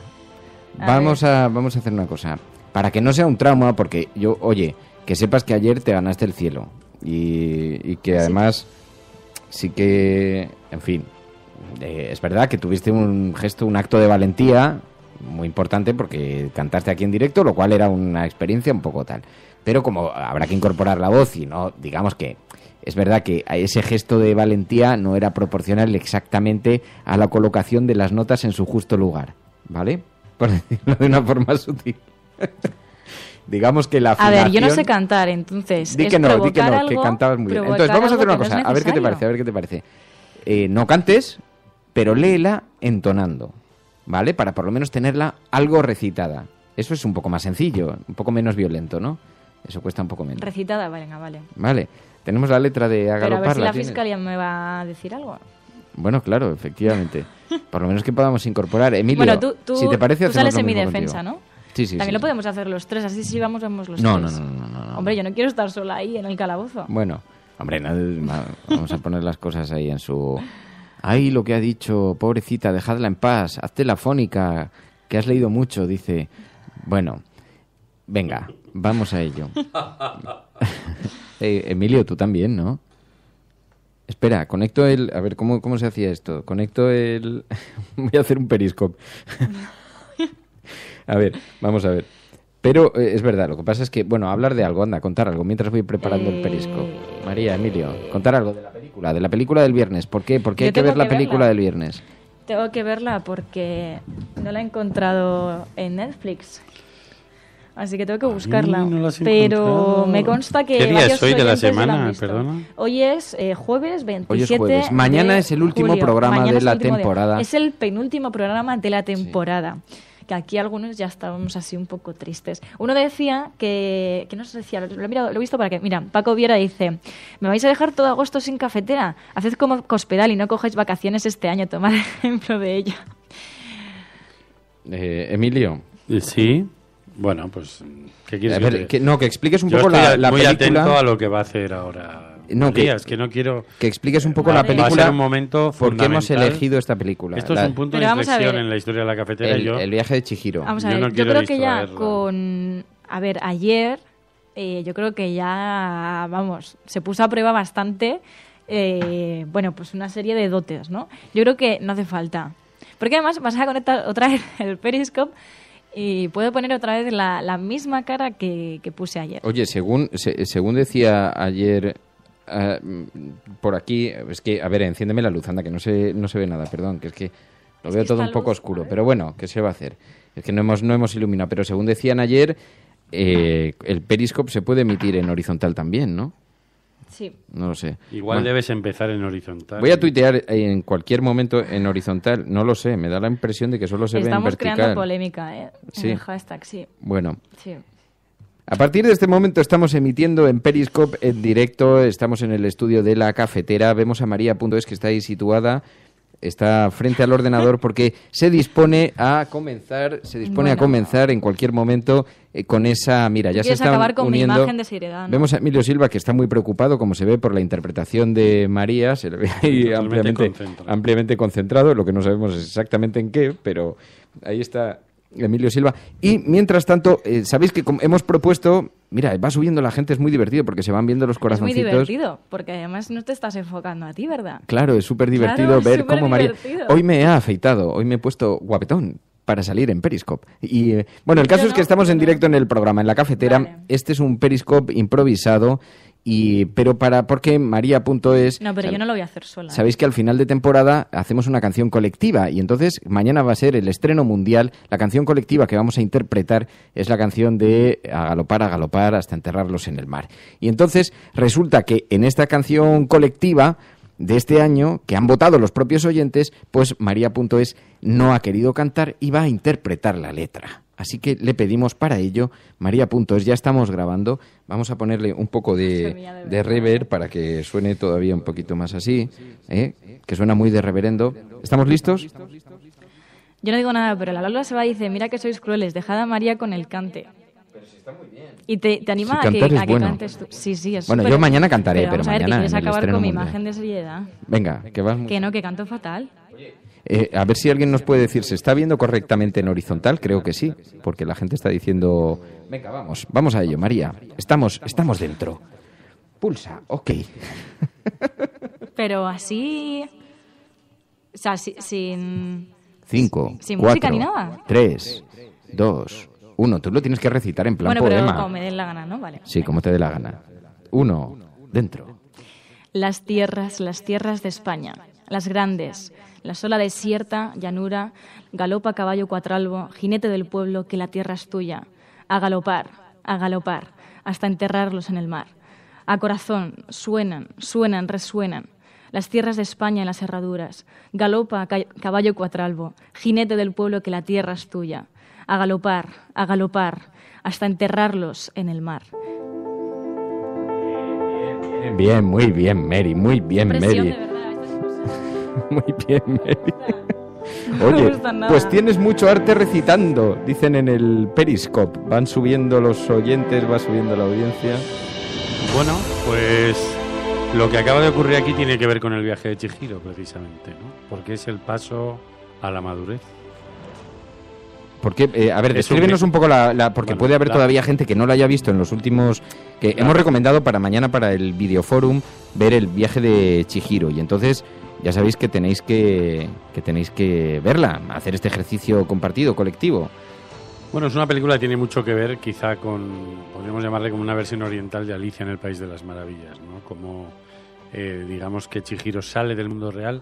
Vamos a hacer una cosa. Para que no sea un trauma, porque yo, oye, que sepas que ayer te ganaste el cielo. Y que además... Sí que, en fin, es verdad que tuviste un gesto, un acto de valentía muy importante porque cantaste aquí en directo, lo cual era una experiencia un poco tal. Pero como habrá que incorporar la voz y no, digamos que es verdad que ese gesto de valentía no era proporcional exactamente a la colocación de las notas en su justo lugar, ¿vale? Por decirlo de una forma sutil. Digamos que la afinación... A ver, yo no sé cantar, entonces... Di que no, que cantabas muy bien. Entonces, vamos a hacer una cosa, a ver qué te parece. No cantes, pero léela entonando, ¿vale? Para por lo menos tenerla algo recitada. Eso es un poco más sencillo, un poco menos violento, ¿no? Eso cuesta un poco menos. Recitada, venga, vale. Vale, tenemos la letra de A galopar. Pero a ver si la fiscalía me va a decir algo. Bueno, claro, efectivamente. Por lo menos que podamos incorporar. Emilio, bueno, tú, si te parece, tú sales en mi defensa, contigo. ¿no? Sí, también lo podemos hacer los 3, así si vamos los 3. No. Hombre, yo no quiero estar sola ahí en el calabozo. Bueno, hombre, vamos a poner las cosas ahí en su... Ay, lo que ha dicho, pobrecita, dejadla en paz, hazte la fónica, que has leído mucho, dice... Bueno, venga, vamos a ello. Emilio, tú también, ¿no? Espera, conecto el... A ver, ¿cómo se hacía esto? Conecto el... Voy a hacer un periscope. A ver, vamos a ver. Pero es verdad, lo que pasa es que... Bueno, hablar de algo, anda, contar algo, mientras voy preparando el periscope. María, Emilio, contar algo de la película del viernes. ¿Por qué? ¿Por qué hay que ver la película del viernes? Tengo que verla porque no la he encontrado en Netflix. Así que tengo que buscarla. No pero encontrado. Me consta que... ¿Qué día es hoy de la oyentes semana? han visto. Perdona. Hoy es jueves 27 Hoy es jueves. Mañana es el último julio. programa Mañana de es la el último temporada. Es el penúltimo programa de la temporada. Sí. Que aquí algunos ya estábamos así un poco tristes. Uno decía que no sé, decía, lo he visto para que... Mira, Paco Viera dice, ¿me vais a dejar todo agosto sin cafetera? Haced como Cospedal y no cojáis vacaciones este año. Tomad ejemplo de ello. Emilio. Sí. Bueno, pues... ¿Qué quieres que expliques un poco estoy la muy película. Atento a lo que va a hacer ahora. No, Matías, que no quiero... Que expliques un poco la película. Va a ser un momento ¿Por qué hemos elegido esta película? Esto es un punto de inflexión en la historia de la cafetera. El viaje de Chihiro. Vamos a ver, yo creo que ya con... A ver, ayer yo creo que ya, vamos, se puso a prueba bastante, bueno, pues una serie de dotes, ¿no? Yo creo que no hace falta. Porque además vas a conectar otra vez el Periscope y puedo poner otra vez la misma cara que puse ayer. Oye, según decía ayer por aquí, es que, a ver, enciéndeme la luz, anda, que no se ve nada, perdón, que es que lo veo todo un poco oscuro, pero bueno, ¿qué se va a hacer? Es que no hemos iluminado, pero según decían ayer, el Periscope se puede emitir en horizontal también, ¿no? Sí. No lo sé. Igual debes empezar en horizontal. Voy a tuitear en cualquier momento en horizontal. No lo sé, me da la impresión de que solo se ve en vertical. Estamos creando polémica, Sí. En el hashtag, sí. Bueno. Sí. A partir de este momento estamos emitiendo en Periscope en directo. Estamos en el estudio de La Cafetera. Vemos a María.es, que está ahí situada. Está frente al ordenador porque se dispone a comenzar en cualquier momento con esa... Mira, ya se está acabar con uniendo. Mi imagen de seriedad, ¿no? Vemos a Emilio Silva, que está muy preocupado, como se ve por la interpretación de María. Se le ve ahí ampliamente concentrado. Lo que no sabemos es exactamente en qué, pero ahí está Emilio Silva. Y mientras tanto, sabéis que hemos propuesto... Mira, va subiendo la gente, es muy divertido porque se van viendo los corazoncitos. Es muy divertido, porque además no te estás enfocando a ti, ¿verdad? Claro, es súper divertido ver cómo María... Hoy me he afeitado, hoy me he puesto guapetón para salir en Periscope. Y bueno, el caso es que estamos en directo en el programa, en La Cafetera. Vale. Este es un Periscope improvisado. Porque María.es... No, pero yo no lo voy a hacer sola. Sabéis que al final de temporada hacemos una canción colectiva y entonces mañana va a ser el estreno mundial. La canción colectiva que vamos a interpretar es la canción de A galopar hasta enterrarlos en el mar. Y entonces resulta que en esta canción colectiva de este año, que han votado los propios oyentes, pues María.es no ha querido cantar y va a interpretar la letra. Así que le pedimos para ello, María.es, ya estamos grabando, vamos a ponerle un poco de reverb para que suene todavía un poquito más así, que suena muy de reverendo. ¿Estamos listos? Yo no digo nada, pero la Lola se va y dice, mira que sois crueles, dejad a María con el cante. Pero si está muy bien. Y te anima si a que cantes tú. Sí, es bueno, super... yo mañana cantaré, pero vamos a ver, mañana que quieres en el acabar estreno con mi mundial. imagen de seriedad. Venga, que vas... Que no, que canto fatal. A ver si alguien nos puede decir, ¿se está viendo correctamente en horizontal? Creo que sí, porque la gente está diciendo... Venga, vamos a ello, María. Estamos dentro. Pulsa, ok. Pero así... O sea, sin... 5, sin 4, música ni nada. 3, 2, 1. Tú lo tienes que recitar en plan poema. Bueno, pero como me dé la gana, ¿no? Vale. Sí, como te dé la gana. 1, dentro. Las tierras de España, las grandes, la sola desierta, llanura, galopa caballo cuatralbo, jinete del pueblo, que la tierra es tuya. A galopar, hasta enterrarlos en el mar. A corazón, suenan, resuenan. Las tierras de España en las herraduras. Galopa caballo cuatralbo, jinete del pueblo, que la tierra es tuya. A galopar, hasta enterrarlos en el mar. Bien, muy bien, Mary, muy bien, Mary. Muy bien, Mary. Oye, pues tienes mucho arte recitando, dicen en el Periscope. Van subiendo los oyentes, va subiendo la audiencia. Bueno, pues lo que acaba de ocurrir aquí tiene que ver con el viaje de Chihiro, precisamente, ¿no? Porque es el paso a la madurez. Porque, a ver, descríbenos un poco porque puede haber todavía gente que no lo haya visto en los últimos... que hemos recomendado para mañana, para el videoforum, ver el viaje de Chihiro. Y entonces, ya sabéis que tenéis que verla, hacer este ejercicio compartido, colectivo. Bueno, es una película que tiene mucho que ver, quizá podríamos llamarle como una versión oriental de Alicia en el País de las Maravillas, ¿no? Como, digamos que Chihiro sale del mundo real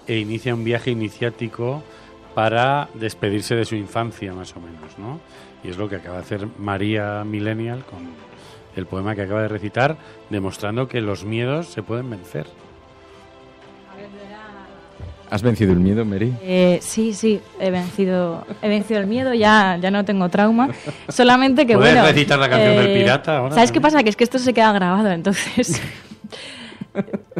e inicia un viaje iniciático para despedirse de su infancia, más o menos, ¿no? Y es lo que acaba de hacer María Millennial con el poema que acaba de recitar, demostrando que los miedos se pueden vencer. ¿Has vencido el miedo, Mary? Sí, he vencido el miedo, ya no tengo trauma. Solamente que, ¿Puedes recitar la canción del pirata ahora? ¿Sabes qué pasa? Que es que esto se queda grabado, entonces...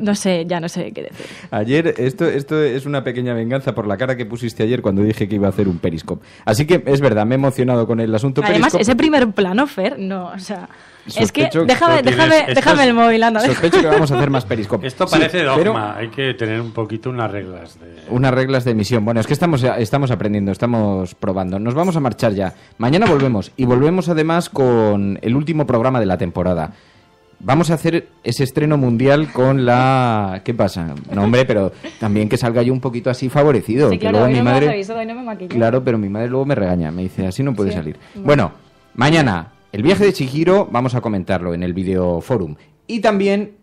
no sé qué decir. Ayer, esto es una pequeña venganza por la cara que pusiste ayer cuando dije que iba a hacer un Periscope. Así que, es verdad, me he emocionado con el asunto Además, Periscope. ese primer plano, Fer, no, o sea... Sospecho, es que déjame el móvil, anda. Sospecho que vamos a hacer más Periscope. Esto parece dogma, hay que tener un poquito unas reglas de emisión. Bueno, es que estamos aprendiendo, estamos probando. Nos vamos a marchar ya. Mañana volvemos, y volvemos además con el último programa de la temporada. Vamos a hacer ese estreno mundial con la... ¿Qué pasa? No, hombre, pero también que salga yo un poquito así favorecido. Sí, claro, que luego hoy mi no madre... me has avisado, hoy no me maquillo. Claro, pero mi madre luego me regaña. Me dice, así no puede salir. Bueno, mañana, el viaje de Chihiro, vamos a comentarlo en el videoforum. Y también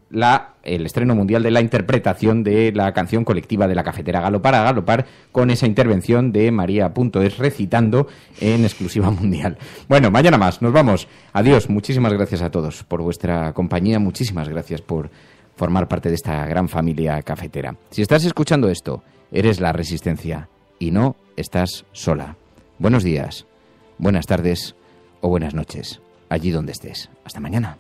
el estreno mundial de la interpretación de la canción colectiva de La Cafetera, Galopar a Galopar, con esa intervención de María.es recitando en exclusiva mundial. Bueno, mañana más, nos vamos. Adiós, muchísimas gracias a todos por vuestra compañía, muchísimas gracias por formar parte de esta gran familia cafetera. Si estás escuchando esto, eres la Resistencia y no estás sola. Buenos días, buenas tardes o buenas noches, allí donde estés. Hasta mañana.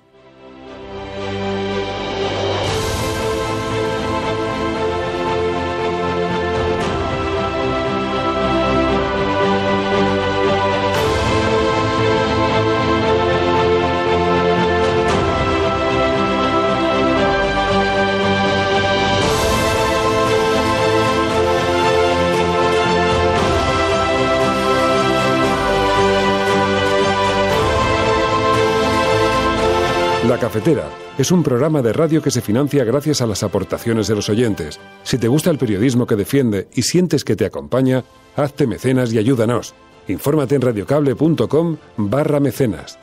La Cafetera es un programa de radio que se financia gracias a las aportaciones de los oyentes. Si te gusta el periodismo que defiende y sientes que te acompaña, hazte mecenas y ayúdanos. Infórmate en radiocable.com/mecenas.